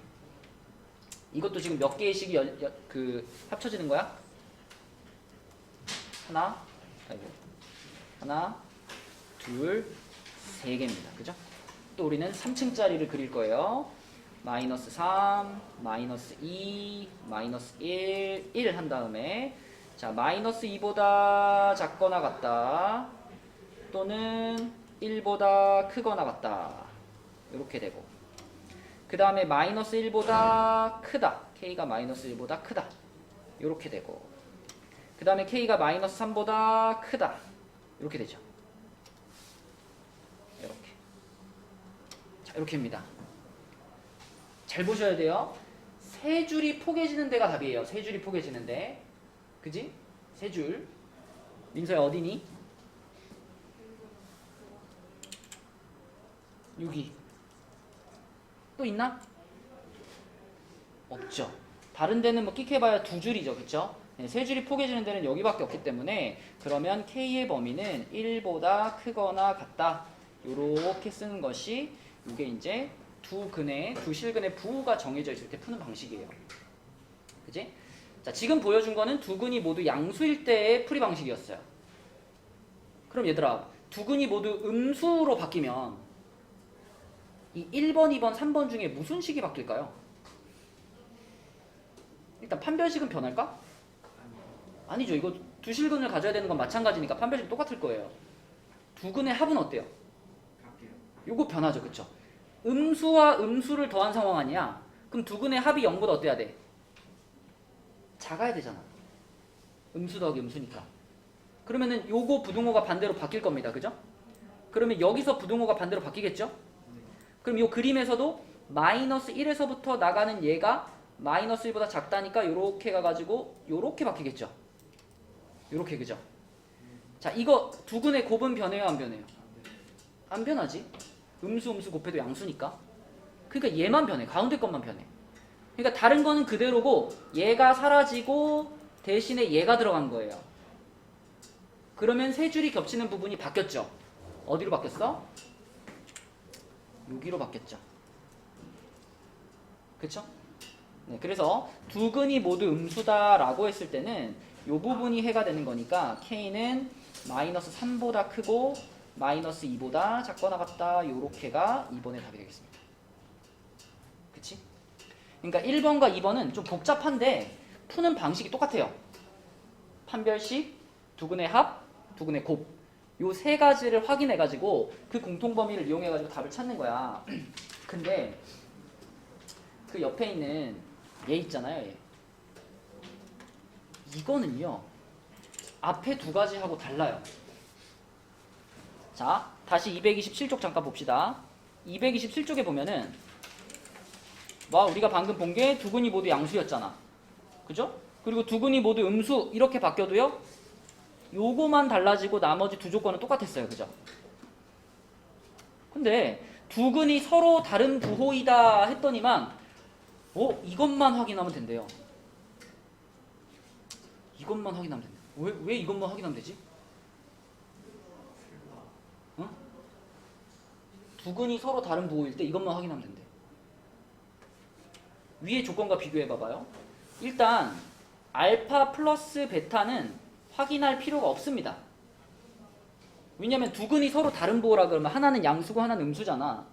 Speaker 1: 이것도 지금 몇 개의 식이 합쳐지는 거야? 하나, 둘, 세 개입니다. 그죠? 또 우리는 3층짜리를 그릴 거예요. 마이너스 3, 마이너스 2, 마이너스 1 한 다음에 자, 마이너스 2보다 작거나 같다 또는 1보다 크거나 같다 이렇게 되고 그 다음에 마이너스 1보다 크다 k가 마이너스 1보다 크다 이렇게 되고 그 다음에 k가 마이너스 3보다 크다 이렇게 되죠. 이렇게. 자, 이렇게입니다. 잘 보셔야 돼요. 세 줄이 포개지는 데가 답이에요. 세 줄이 포개지는 데. 그지? 세 줄. 민서야 어디니? 여기. 또 있나? 없죠. 다른 데는 뭐 끽해봐야 두 줄이죠. 그쵸? 네, 세 줄이 포개지는 데는 여기밖에 없기 때문에 그러면 K의 범위는 1보다 크거나 같다. 요렇게 쓰는 것이 이게 이제 두 실근의 부호가 정해져 있을 때 푸는 방식이에요. 그지? 자, 지금 보여준 거는 두 근이 모두 양수일 때의 풀이 방식이었어요. 그럼 얘들아, 두 근이 모두 음수로 바뀌면 이 1번, 2번, 3번 중에 무슨 식이 바뀔까요? 일단 판별식은 변할까? 아니죠. 이거 두 실근을 가져야 되는 건 마찬가지니까 판별식 똑같을 거예요. 두 근의 합은 어때요?
Speaker 3: 갈게요.
Speaker 1: 요거 변하죠. 그쵸? 음수와 음수를 더한 상황 아니야? 그럼 두 근의 합이 0보다 어때야 돼? 작아야 되잖아. 음수 더하기 음수니까. 그러면은 요거 부등호가 반대로 바뀔 겁니다. 그죠? 그러면 여기서 부등호가 반대로 바뀌겠죠? 그럼 이 그림에서도 마이너스 1에서부터 나가는 얘가 마이너스 1보다 작다니까 요렇게 가가지고 요렇게 바뀌겠죠? 요렇게 그죠? 자 이거 두근의 곱은 변해요 안 변해요? 안 변하지. 음수 곱해도 양수니까. 그러니까 얘만 변해. 가운데 것만 변해. 그러니까 다른 거는 그대로고 얘가 사라지고 대신에 얘가 들어간 거예요. 그러면 세 줄이 겹치는 부분이 바뀌었죠. 어디로 바뀌었어? 여기로 바뀌었죠. 그쵸? 네, 그래서 두 근이 모두 음수다라고 했을 때는 이 부분이 해가 되는 거니까 K는 마이너스 3보다 크고 마이너스 2보다 작거나 같다. 요렇게가 2번의 답이 되겠습니다. 그치? 그러니까 1번과 2번은 좀 복잡한데 푸는 방식이 똑같아요. 판별식, 두근의 합, 두근의 곱. 요 세 가지를 확인해가지고 그 공통범위를 이용해가지고 답을 찾는 거야. 근데 그 옆에 있는 얘 있잖아요. 얘. 이거는요. 앞에 두 가지하고 달라요. 자, 다시 227쪽 잠깐 봅시다. 227쪽에 보면은 와 우리가 방금 본 게 두 근이 모두 양수였잖아. 그죠? 그리고 두 근이 모두 음수 이렇게 바뀌어도요. 요거만 달라지고 나머지 두 조건은 똑같았어요. 그죠? 근데 두 근이 서로 다른 부호이다 했더니만 이것만 확인하면 된대요. 이것만 확인하면 된대. 왜 이것만 확인하면 되지? 응? 두 근이 서로 다른 부호일 때 이것만 확인하면 된대. 위의 조건과 비교해 봐봐요. 일단 알파 플러스 베타는 확인할 필요가 없습니다. 왜냐면 두 근이 서로 다른 부호라 그러면 하나는 양수고 하나는 음수잖아.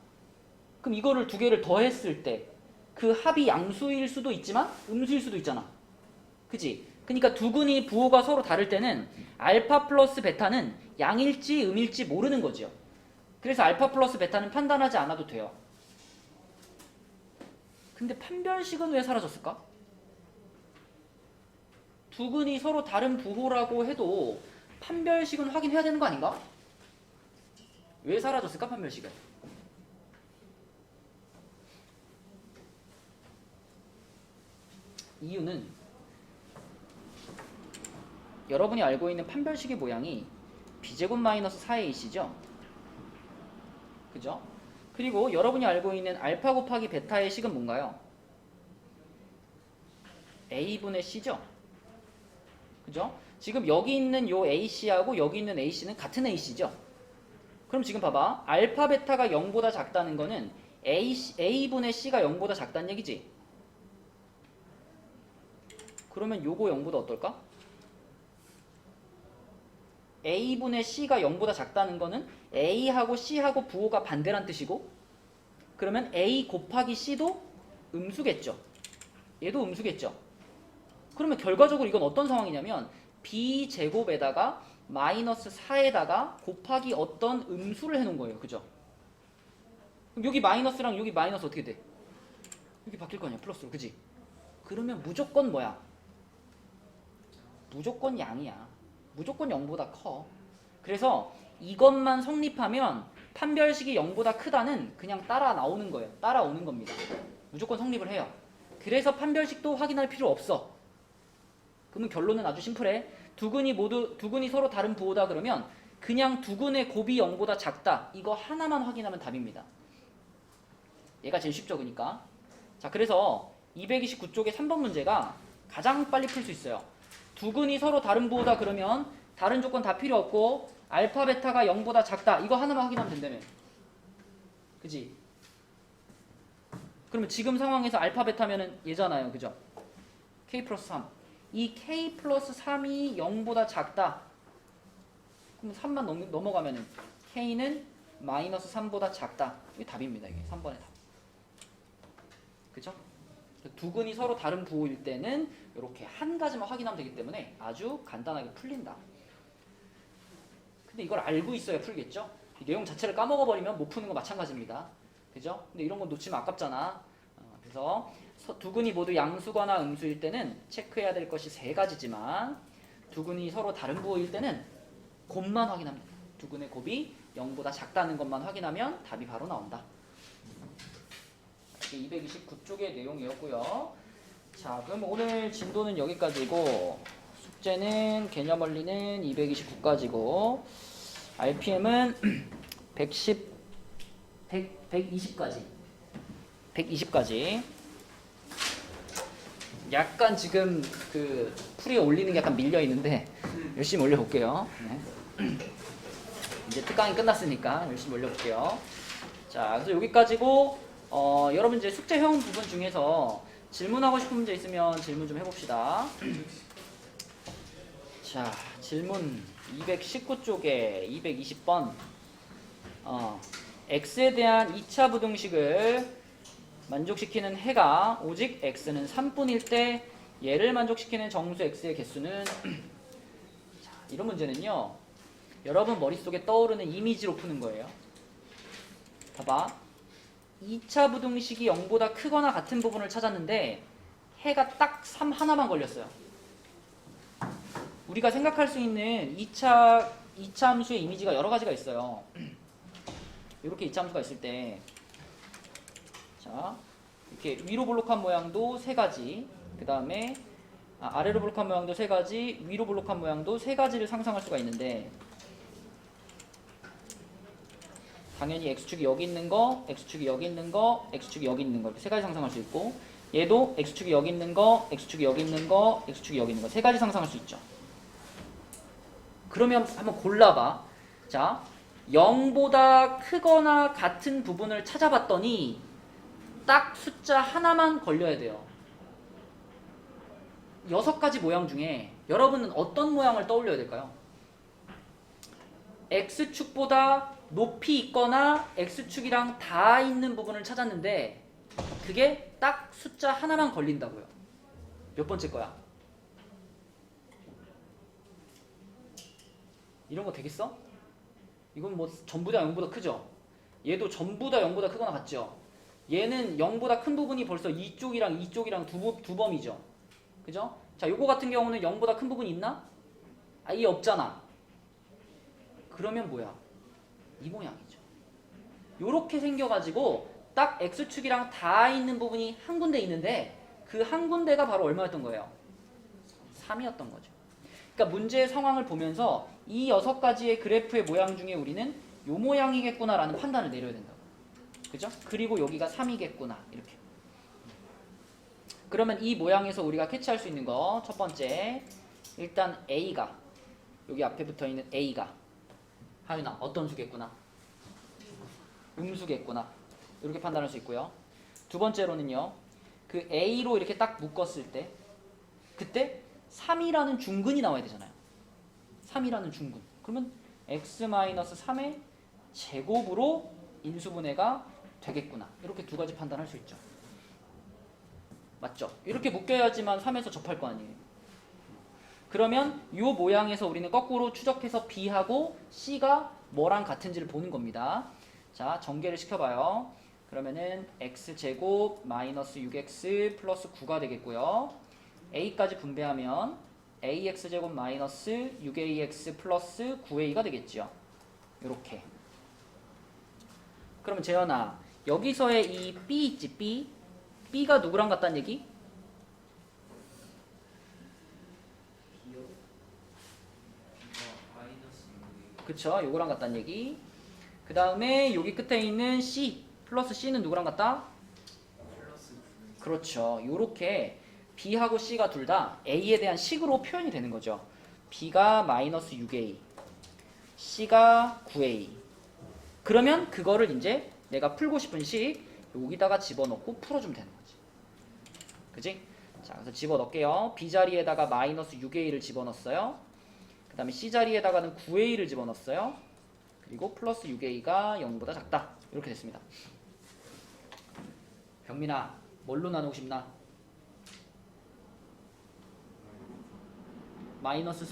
Speaker 1: 그럼 이거를 두 개를 더했을 때 그 합이 양수일 수도 있지만 음수일 수도 있잖아. 그치? 그러니까 두 근이 부호가 서로 다를 때는 알파 플러스 베타는 양일지 음일지 모르는 거지요. 그래서 알파 플러스 베타는 판단하지 않아도 돼요. 근데 판별식은 왜 사라졌을까? 두 근이 서로 다른 부호라고 해도 판별식은 확인해야 되는 거 아닌가? 왜 사라졌을까 판별식은? 이유는 여러분이 알고 있는 판별식의 모양이 b제곱 마이너스 4ac죠? 그죠? 그리고 여러분이 알고 있는 알파 곱하기 베타의 식은 뭔가요? a분의 c죠? 그죠? 지금 여기 있는 요 ac하고 여기 있는 ac는 같은 ac죠? 그럼 지금 봐봐. 알파 베타가 0보다 작다는 거는 a분의 c가 0보다 작다는 얘기지? 그러면 요거 0보다 어떨까? a분의 c가 0보다 작다는 거는 a하고 c하고 부호가 반대란 뜻이고 그러면 a 곱하기 c도 음수겠죠? 얘도 음수겠죠? 그러면 결과적으로 이건 어떤 상황이냐면 b제곱에다가 마이너스 4에다가 곱하기 어떤 음수를 해놓은 거예요. 그죠? 그럼 여기 마이너스랑 여기 마이너스 어떻게 돼? 여기 바뀔 거 아니야. 플러스로. 그지? 그러면 무조건 뭐야? 무조건 양이야. 무조건 0보다 커. 그래서 이것만 성립하면 판별식이 0보다 크다는 그냥 따라 나오는 거예요. 따라오는 겁니다. 무조건 성립을 해요. 그래서 판별식도 확인할 필요 없어. 그러면 결론은 아주 심플해. 두 근이 서로 다른 부호다 그러면 그냥 두 근의 곱이 0보다 작다. 이거 하나만 확인하면 답입니다. 얘가 제일 쉽죠, 그러니까. 자, 그래서 229쪽의 3번 문제가 가장 빨리 풀 수 있어요. 두 근이 서로 다른 부호다 그러면 다른 조건 다 필요 없고 알파 베타가 0보다 작다. 이거 하나만 확인하면 된다며. 그지? 그러면 지금 상황에서 알파 베타면은 얘잖아요. 그죠? k 플러스 3. 이 k 플러스 3이 0보다 작다. 그럼 3만 넘어가면은 k는 마이너스 3보다 작다. 이게 답입니다. 이게 3번의 답. 그죠? 두 근이 서로 다른 부호일 때는 이렇게 한 가지만 확인하면 되기 때문에 아주 간단하게 풀린다. 근데 이걸 알고 있어야 풀겠죠? 이 내용 자체를 까먹어버리면 못 푸는 거 마찬가지입니다. 그죠? 근데 이런 거 놓치면 아깝잖아. 그래서 두 근이 모두 양수거나 음수일 때는 체크해야 될 것이 세 가지지만 두 근이 서로 다른 부호일 때는 곱만 확인합니다. 두 근의 곱이 0보다 작다는 것만 확인하면 답이 바로 나온다. 이게 229쪽의 내용이었고요. 자, 그럼 오늘 진도는 여기까지고 숙제는 개념 원리는 229까지고 RPM은 120까지. 약간 지금 그 풀이 올리는 게 약간 밀려 있는데 열심히 올려볼게요. 네. 이제 특강이 끝났으니까 열심히 올려볼게요. 자, 그래서 여기까지고 여러분 이제 숙제 해온 부분 중에서 질문하고 싶은 문제 있으면 질문 좀 해봅시다. 자, 질문 219쪽에 220번. x에 대한 2차 부등식을 만족시키는 해가 오직 x는 3분일 때 얘를 만족시키는 정수 x의 개수는 자, 이런 문제는요. 여러분 머릿속에 떠오르는 이미지로 푸는 거예요. 봐봐. 2차 부등식이 0보다 크거나 같은 부분을 찾았는데 해가 딱 3 하나만 걸렸어요. 우리가 생각할 수 있는 2차 함수의 이미지가 여러 가지가 있어요. 이렇게 2차 함수가 있을 때 자, 이렇게 위로 블록한 모양도 3가지, 그 다음에 아래로 블록한 모양도 3가지, 위로 블록한 모양도 3가지를 상상할 수가 있는데 당연히 x축이 여기 있는 거, x축이 여기 있는 거, x축이 여기 있는 거 이렇게 3가지 상상할 수 있고 얘도 x축이 여기 있는 거, x축이 여기 있는 거, x축이 여기 있는 거 3가지 상상할 수 있죠. 그러면 한번 골라봐. 자, 0보다 크거나 같은 부분을 찾아봤더니 딱 숫자 하나만 걸려야 돼요. 6가지 모양 중에 여러분은 어떤 모양을 떠올려야 될까요? x축보다 높이 있거나 x축이랑 다 있는 부분을 찾았는데 그게 딱 숫자 하나만 걸린다고요. 몇 번째 거야? 이런 거 되겠어? 이건 뭐 전부 다 0보다 크죠? 얘도 전부 다 0보다 크거나 같죠? 얘는 0보다 큰 부분이 벌써 이쪽이랑 두 범이죠? 그죠? 자, 요거 같은 경우는 0보다 큰 부분이 있나? 아예 없잖아. 그러면 뭐야? 이 모양이죠. 요렇게 생겨가지고 딱 x축이랑 다 있는 부분이 한 군데 있는데 그 한 군데가 바로 얼마였던 거예요? 3이었던 거죠. 그러니까 문제의 상황을 보면서 이 6가지의 그래프의 모양 중에 우리는 요 모양이겠구나라는 판단을 내려야 된다고. 그죠? 그리고 여기가 3이겠구나. 이렇게. 그러면 이 모양에서 우리가 캐치할 수 있는 거 첫 번째, 일단 A가 여기 앞에 붙어있는 A가 하윤아 어떤 수겠구나? 음수겠구나. 이렇게 판단할 수 있고요. 두 번째로는요. 그 A로 이렇게 딱 묶었을 때 그때 3이라는 중근이 나와야 되잖아요. 3이라는 중근. 그러면 x-3의 제곱으로 인수분해가 되겠구나. 이렇게 두 가지 판단할 수 있죠. 맞죠? 이렇게 묶여야지만 3에서 접할 거 아니에요. 그러면 이 모양에서 우리는 거꾸로 추적해서 B하고 C가 뭐랑 같은지를 보는 겁니다. 자, 전개를 시켜봐요. 그러면은 x제곱 마이너스 6x 플러스 9가 되겠고요. a까지 분배하면 ax제곱 마이너스 6ax 플러스 9a가 되겠죠. 요렇게. 그러면 재현아, 여기서의 이 b 있지, b? b가 누구랑 같다는 얘기? 그쵸, 요거랑 같다는 얘기. 그 다음에 여기 끝에 있는 c 플러스 c는 누구랑 같다? 그렇죠. 요렇게 b하고 c가 둘 다 a에 대한 식으로 표현이 되는 거죠. b가 마이너스 6a, c가 9a. 그러면 그거를 이제 내가 풀고 싶은 식 여기다가 집어넣고 풀어주면 되는 거지. 그지? 자, 그래서 집어넣을게요. b 자리에다가 마이너스 6a를 집어넣었어요. 그 다음에 c 자리에다가는 9a를 집어넣었어요. 그리고 플러스 6a가 0보다 작다. 이렇게 됐습니다. 병민아, 뭘로 나누고 싶나? 마이너스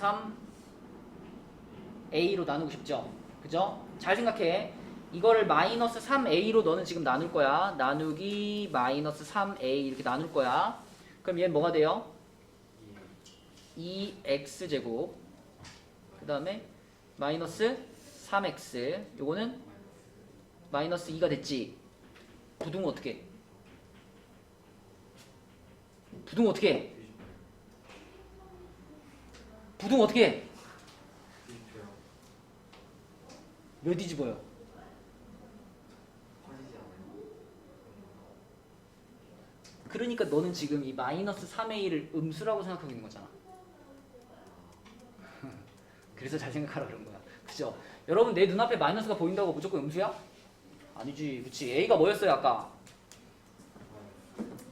Speaker 1: 3a로 나누고 싶죠? 그죠? 잘 생각해. 이거를 마이너스 3a로 너는 지금 나눌 거야. 나누기 마이너스 3a 이렇게 나눌 거야. 그럼 얘는 뭐가 돼요? 2x제곱 그 다음에 마이너스 3x 요거는 마이너스 2가 됐지. 부등호 어떻게 해? 부등호 어떻게 해? 부등호 어떻게 해?
Speaker 3: 뒤집혀요.
Speaker 1: 왜 뒤집어요?
Speaker 3: 퍼지지 않아요.
Speaker 1: 그러니까 너는 지금 이 마이너스 3의 1을 음수라고 생각하고 있는 거잖아. 그래서 잘 생각하라 그런 거야. 그죠? 여러분 내 눈앞에 마이너스가 보인다고 무조건 음수야? 아니지. 그치. A가 뭐였어요 아까?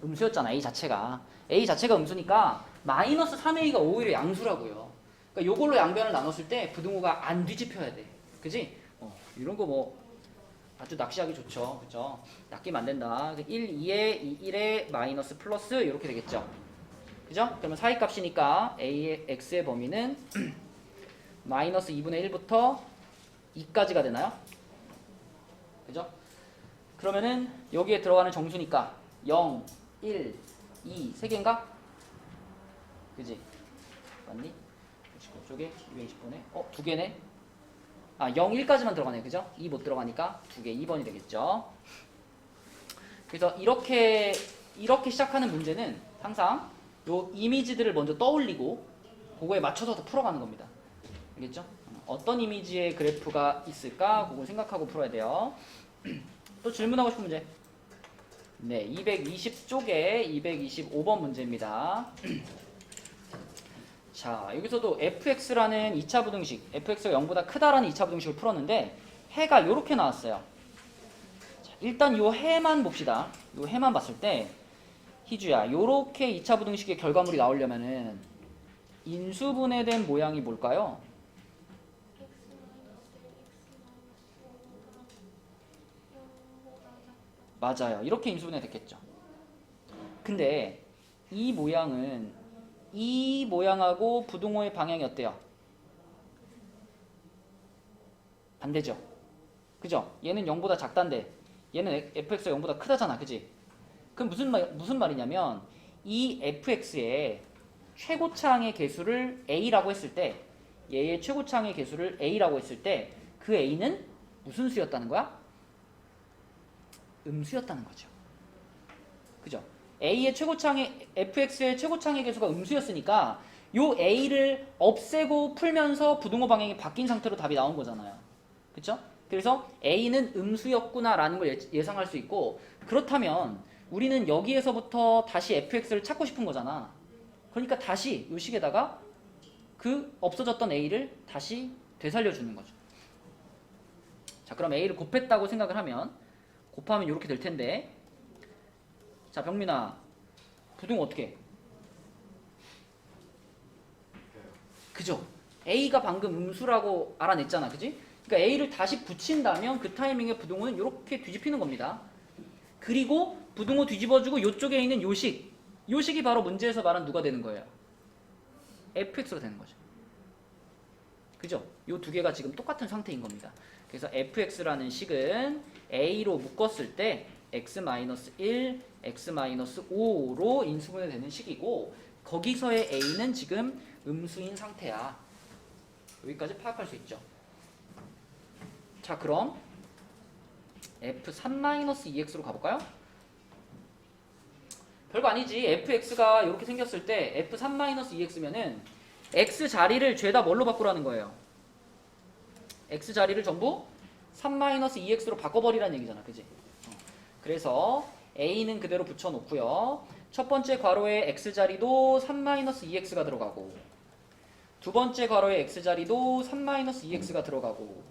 Speaker 1: 음수였잖아. A 자체가. A 자체가 음수니까 마이너스 3 A가 오히려 양수라고요. 그러니까 요걸로 양변을 나눴을 때 부등호가 안 뒤집혀야 돼. 그지? 이런 거 뭐 아주 낚시하기 좋죠. 그죠? 낚이면 안 된다. 1, 2에 2, 1에 마이너스 플러스 이렇게 되겠죠. 그죠? 그러면 사이값이니까 A의 X의 범위는 마이너스 2분의 1부터 2까지가 되나요? 그죠? 그러면은 여기에 들어가는 정수니까 0, 1, 2, 3개인가? 그지? 맞니? 99쪽에 220번에 2개네? 0, 1까지만 들어가네. 그죠? 2 못 들어가니까 2개, 2번이 되겠죠. 그래서 이렇게 시작하는 문제는 항상 요 이미지들을 먼저 떠올리고 그거에 맞춰서 더 풀어가는 겁니다. 알겠죠? 어떤 이미지의 그래프가 있을까? 그걸 생각하고 풀어야 돼요. 또 질문하고 싶은 문제. 네, 220쪽에 225번 문제입니다. 자, 여기서도 fx라는 2차 부등식, fx가 0보다 크다라는 2차 부등식을 풀었는데 해가 이렇게 나왔어요. 자, 일단 요 해만 봅시다. 요 해만 봤을 때 희주야, 요렇게 2차 부등식의 결과물이 나오려면은 인수분해된 모양이 뭘까요? 맞아요. 이렇게 인수분해 됐겠죠. 근데 이 모양하고 부등호의 방향이 어때요? 반대죠. 그죠? 얘는 0보다 작단데 얘는 fx가 0보다 크다잖아. 그지? 그럼 무슨 말이냐면 이 fx의 최고차항의 개수를 a라고 했을 때 얘의 최고차항의 개수를 a라고 했을 때 그 a는 무슨 수였다는 거야? 음수였다는 거죠. 그죠? A의 최고차항의 fx의 최고차항의 개수가 음수였으니까 요 A를 없애고 풀면서 부등호 방향이 바뀐 상태로 답이 나온 거잖아요. 그쵸? 그래서 A는 음수였구나라는 걸 예상할 수 있고 그렇다면 우리는 여기에서부터 다시 fx를 찾고 싶은 거잖아. 그러니까 다시 요 식에다가 그 없어졌던 A를 다시 되살려주는 거죠. 자, 그럼 A를 곱했다고 생각을 하면 곱하면 이렇게 될 텐데 자, 병민아 부등호 어떻게 해? 그죠? A가 방금 음수라고 알아냈잖아. 그지? 그러니까 A를 다시 붙인다면 그 타이밍에 부등호는 이렇게 뒤집히는 겁니다. 그리고 부등호 뒤집어주고 이쪽에 있는 요식이 바로 문제에서 말한 누가 되는 거예요? fx가 되는 거죠. 그죠? 요 두 개가 지금 똑같은 상태인 겁니다. 그래서 fx라는 식은 a로 묶었을 때 x-1, x-5로 인수분해 되는 식이고 거기서의 a는 지금 음수인 상태야. 여기까지 파악할 수 있죠. 자, 그럼 f3-2x로 가볼까요? 별거 아니지. fx가 이렇게 생겼을 때 f3-2x면은 x 자리를 죄다 뭘로 바꾸라는 거예요? x 자리를 전부 3-2x로 바꿔버리라는 얘기잖아. 그지? 그래서 a는 그대로 붙여놓고요. 첫 번째 괄호에 x 자리도 3-2x가 들어가고 두 번째 괄호에 x 자리도 3-2x가 들어가고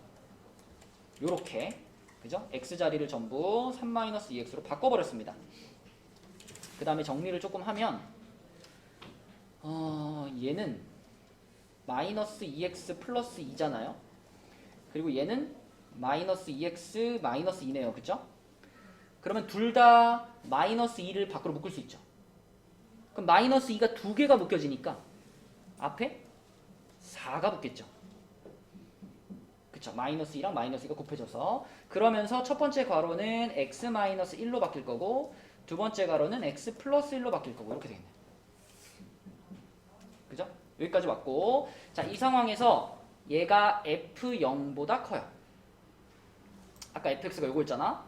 Speaker 1: 요렇게 그죠? x 자리를 전부 3-2x로 바꿔버렸습니다. 그 다음에 정리를 조금 하면 얘는 마이너스 2x 플러스 2잖아요. 그리고 얘는 마이너스 2x 마이너스 2네요. 그죠? 그러면 둘 다 마이너스 2를 밖으로 묶을 수 있죠. 그럼 마이너스 2가 두 개가 묶여지니까 앞에 4가 붙겠죠. 그쵸? 마이너스 2랑 마이너스 2가 곱해져서 그러면서 첫 번째 괄호는 x 마이너스 1로 바뀔 거고 두 번째 괄호는 x 플러스 1로 바뀔 거고 이렇게 되겠네. 그죠? 여기까지 왔고 자, 이 상황에서 얘가 f0보다 커요. 아까 fx가 요거였잖아.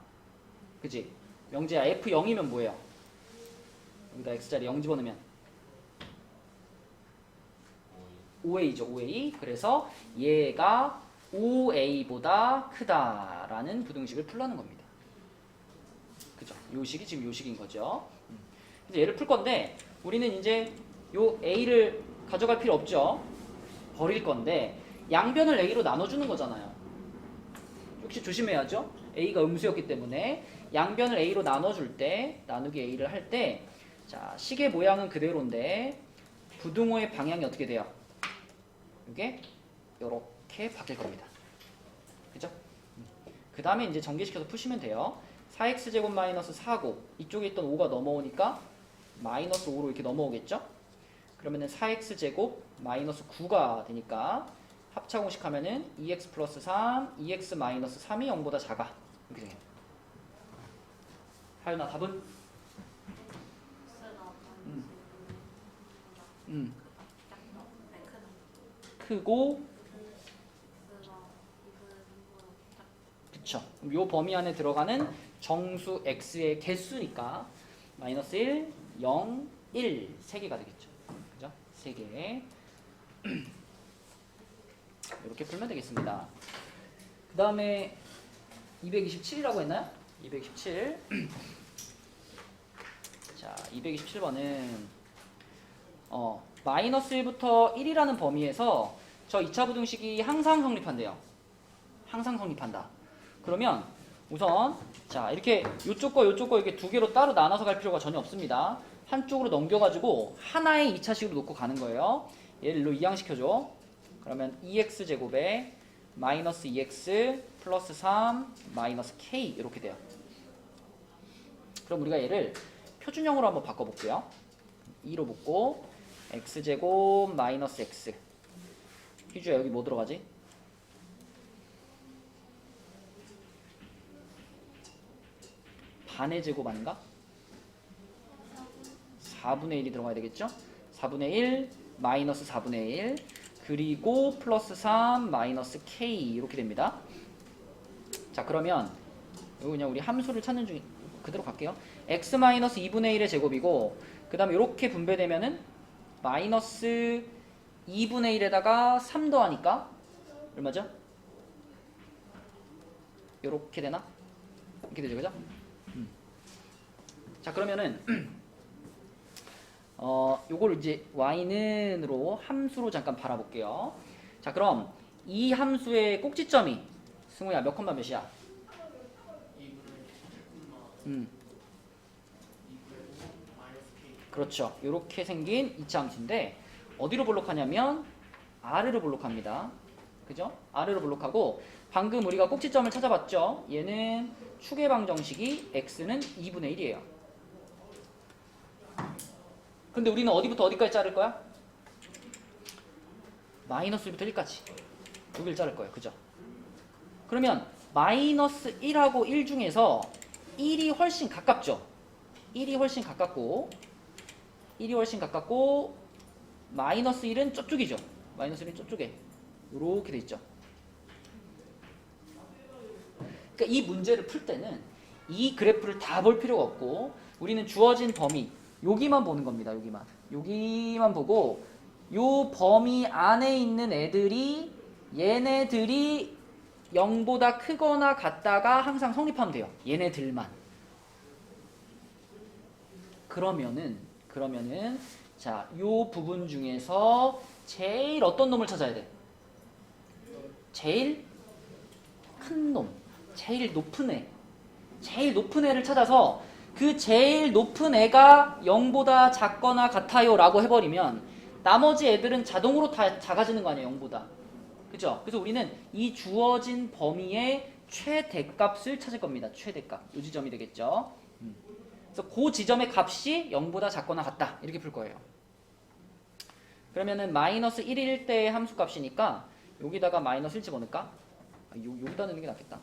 Speaker 1: 그지? 명재야 f0이면 뭐예요? 여기다 x자리 0 집어넣으면 5a죠. 5a. 그래서 얘가 5a보다 크다라는 부등식을 풀라는 겁니다. 그죠? 요 식이 지금 요 식인 거죠. 이제 얘를 풀 건데 우리는 이제 요 a를 가져갈 필요 없죠. 버릴 건데 양변을 a로 나눠주는 거잖아요. 역시 조심해야죠. a가 음수였기 때문에 양변을 a로 나눠줄 때 나누기 a를 할 때 자 식의 모양은 그대로인데 부등호의 방향이 어떻게 돼요? 이게 이렇게 바뀔 겁니다. 그죠? 그 다음에 이제 전개시켜서 푸시면 돼요. 4x제곱 마이너스 4고 이쪽에 있던 5가 넘어오니까 마이너스 5로 이렇게 넘어오겠죠? 그러면은 4x제곱 마이너스 9가 되니까 합차공식 하면은 2x 플러스 3, 2x 마이너스 3이 0보다 작아. 이렇게 돼요. 하윤아 답은? 크고 그쵸. 요 범위 안에 들어가는 정수 x의 개수니까 마이너스 1, 0, 1 3개가 되겠죠. 그죠? 3개. 이렇게 풀면 되겠습니다. 그 다음에 227이라고 했나요? 227. 자, 227번은 마이너스 1부터 1이라는 범위에서 저 2차 부등식이 항상 성립한대요. 항상 성립한다. 그러면 우선 자 이렇게 이쪽과 이쪽과 이렇게 두 개로 따로 나눠서 갈 필요가 전혀 없습니다. 한쪽으로 넘겨가지고 하나의 2차식으로 놓고 가는 거예요. 얘를 일로 이항시켜줘. 그러면 2x제곱에 마이너스 2x 플러스 3 마이너스 k 이렇게 돼요. 그럼 우리가 얘를 표준형으로 한번 바꿔볼게요. 2로 묶고 x제곱 마이너스 x. 희주야 여기 뭐 들어가지? 반의 제곱 아닌가? 4분의 1이 들어가야 되겠죠? 4분의 1 마이너스 4분의 1 그리고 플러스 3 마이너스 k 이렇게 됩니다. 자 그러면 이거 그냥 우리 함수를 찾는 중 그대로 갈게요. x 마이너스 2분의 1의 제곱이고 그 다음에 이렇게 분배되면은 마이너스 2분의 1에다가 3 더하니까 얼마죠? 이렇게 되나? 이렇게 되죠, 그죠? 자 그러면은 요걸 이제 y는으로 함수로 잠깐 바라볼게요. 자 그럼 이 함수의 꼭지점이 승우야 몇 컴마 몇이야?
Speaker 2: 2분의 10콤마 2분의 5 마이너스 k.
Speaker 1: 그렇죠. 이렇게 생긴 2차 함수인데 어디로 볼록하냐면 아래로 볼록합니다. 그죠? 아래로 볼록하고 방금 우리가 꼭지점을 찾아봤죠? 얘는 축의 방정식이 x는 2분의 1이에요. 근데 우리는 어디부터 어디까지 자를 거야? 마이너스 1부터 1까지 여기를 자를 거예요. 그죠? 그러면 마이너스 1하고 1 중에서 1이 훨씬 가깝죠? 1이 훨씬 가깝고 마이너스 1은 저쪽이죠? 마이너스 1은 저쪽에 이렇게 돼 있죠? 그러니까 이 문제를 풀 때는 이 그래프를 다 볼 필요가 없고 우리는 주어진 범위 여기만 보는 겁니다. 여기만 보고 요 범위 안에 있는 애들이 얘네들이 0보다 크거나 같다가 항상 성립하면 돼요. 얘네들만. 그러면은 자, 요 부분 중에서 제일 어떤 놈을 찾아야 돼? 제일 큰 놈, 제일 높은 애. 제일 높은 애를 찾아서 그 제일 높은 애가 0보다 작거나 같아요 라고 해버리면 나머지 애들은 자동으로 다 작아지는 거 아니에요, 0보다. 그죠? 그래서 우리는 이 주어진 범위의 최대값을 찾을 겁니다. 최대값. 이 지점이 되겠죠. 그래서 그 지점의 값이 0보다 작거나 같다. 이렇게 풀 거예요. 그러면은 마이너스 1일 때의 함수값이니까 여기다가 마이너스 1 집어넣을까? 여기다 넣는 게 낫겠다.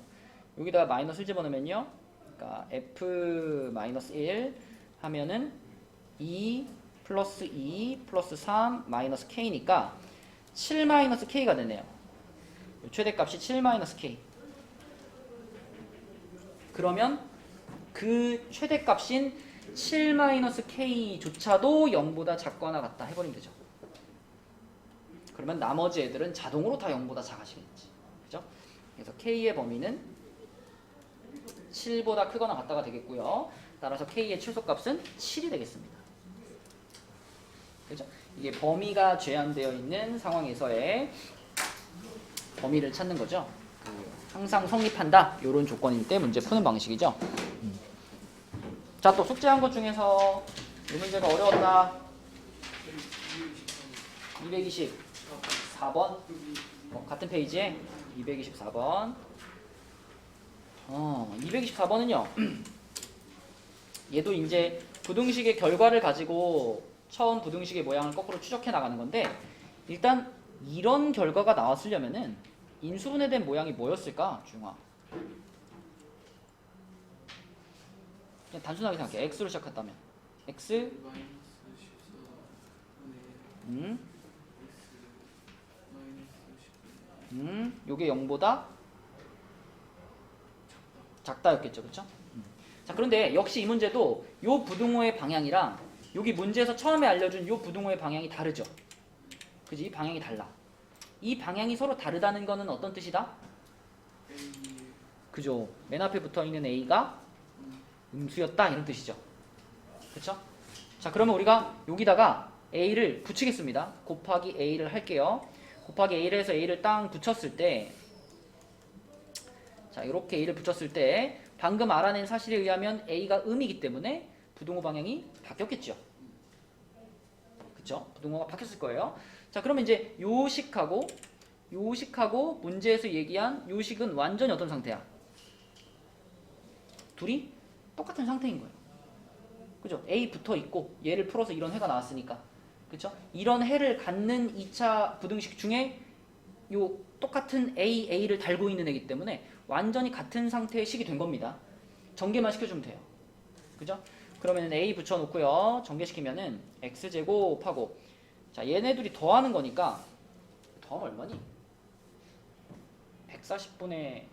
Speaker 1: 여기다가 마이너스 1 집어넣으면요. 그러니까 f-1 하면은 2 플러스 2 플러스 3 마이너스 k니까 7 마이너스 k가 되네요. 최대값이 7 마이너스 k. 그러면 그 최대값인 7-K조차도 0보다 작거나 같다 해버리면 되죠. 그러면 나머지 애들은 자동으로 다 0보다 작아지겠지. 그죠? 그래서 K의 범위는 7보다 크거나 같다가 되겠고요. 따라서 K의 최소값은 7이 되겠습니다. 그죠? 이게 범위가 제한되어 있는 상황에서의 범위를 찾는 거죠. 항상 성립한다 이런 조건일 때 문제 푸는 방식이죠. 자, 또 숙제한 것 중에서 이 문제가 어려웠다. 224번 같은 페이지에 224번 224번은요 얘도 이제 부등식의 결과를 가지고 처음 부등식의 모양을 거꾸로 추적해 나가는 건데, 일단 이런 결과가 나왔으려면은 인수분해된 모양이 뭐였을까? 주영아, 그냥 단순하게 생각해. x로 시작했다면 x
Speaker 2: 마이너스 14분의 x 마이너스 10분의
Speaker 1: 요게 0보다 작다였겠죠, 그렇죠? 자, 그런데 역시 이 문제도 요 부등호의 방향이랑 여기 문제에서 처음에 알려준 요 부등호의 방향이 다르죠. 그지? 이 방향이 달라. 이 방향이 서로 다르다는 거는 어떤 뜻이다?
Speaker 2: A
Speaker 1: 그죠? 맨 앞에 붙어 있는 A가 음수였다 이런 뜻이죠. 그렇죠? 자, 그러면 우리가 여기다가 A를 붙이겠습니다. 곱하기 A를 할게요. 곱하기 A를 해서 A를 땅 붙였을 때, 자, 이렇게 A를 붙였을 때 방금 알아낸 사실에 의하면 A가 음이기 때문에 부등호 방향이 바뀌었겠죠. 그쵸? 부등호가 바뀌었을 거예요. 자, 그러면 이제 요식하고 문제에서 얘기한 요식은 완전히 어떤 상태야? 둘이 똑같은 상태인 거예요. 그죠? A 붙어 있고 얘를 풀어서 이런 해가 나왔으니까. 그쵸? 이런 해를 갖는 2차 부등식 중에 요 똑같은 A를 달고 있는 애기 때문에 완전히 같은 상태의 식이 된 겁니다. 전개만 시켜주면 돼요. 그죠? 그러면 A 붙여놓고요. 전개시키면은 x제곱하고, 자, 얘네들이 더하는 거니까 더하면 얼마니? 140분의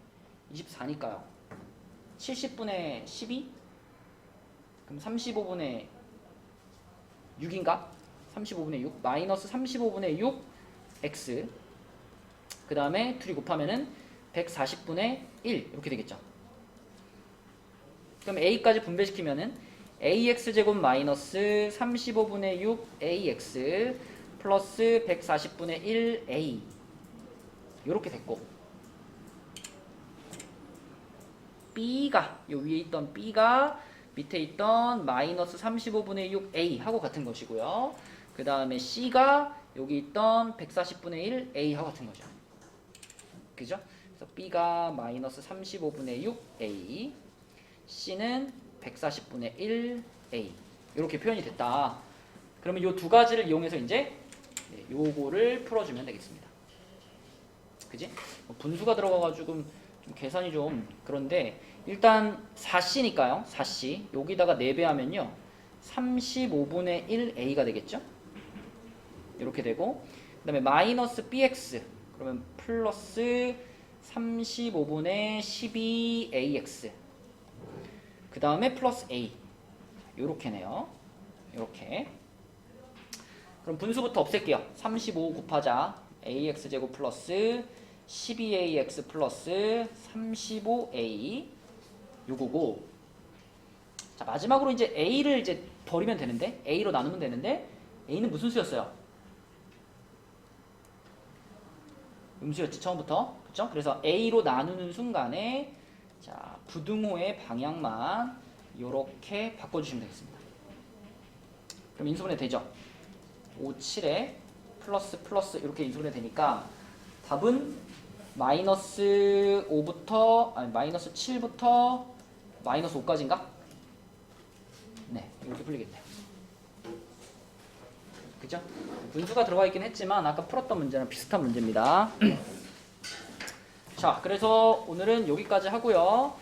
Speaker 1: 24니까요. 70분의 12? 그럼 35분의 6인가? 35분의 6 마이너스 35분의 6 x, 그 다음에 둘이 곱하면은 140분의 1 이렇게 되겠죠. 그럼 a까지 분배시키면은 ax제곱 마이너스 35분의 6 ax 플러스 140분의 1 a 이렇게 됐고, b가 요 위에 있던 b가 밑에 있던 마이너스 35분의 6 a 하고 같은 것이고요. 그 다음에 c가 여기 있던 140분의 1 a 하고 같은 거죠. 그죠? 그래서 b가 마이너스 35분의 6 a, c는 140분의 1a 이렇게 표현이 됐다. 그러면 이 두 가지를 이용해서 이제 요거를 풀어주면 되겠습니다. 그지? 분수가 들어가가지고 좀 계산이 좀 그런데, 일단 4c니까요. 4c 여기다가 4배 하면요 35분의 1a가 되겠죠? 이렇게 되고, 그 다음에 마이너스 bx 그러면 플러스 35분의 12ax, 그 다음에 플러스 a 요렇게네요. 요렇게. 그럼 분수부터 없앨게요. 35 곱하자 ax제곱 플러스 12ax 플러스 35a 요거고, 자, 마지막으로 이제 a를 이제 버리면 되는데, a로 나누면 되는데, a는 무슨 수였어요? 음수였지 처음부터. 그쵸? 그래서 a로 나누는 순간에, 자, 부등호의 방향만 요렇게 바꿔주시면 되겠습니다. 그럼 인수분해 되죠? 5, 7에 플러스 플러스 이렇게 인수분해 되니까 답은 마이너스 5부터, 아니 마이너스 7부터 마이너스 5까지인가? 네, 이렇게 풀리겠네요. 그죠? 분수가 들어가 있긴 했지만 아까 풀었던 문제랑 비슷한 문제입니다. 자, 그래서 오늘은 여기까지 하고요.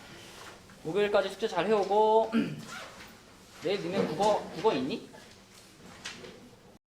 Speaker 1: 목요일까지 숙제 잘 해오고, 내일 니네 국어 있니?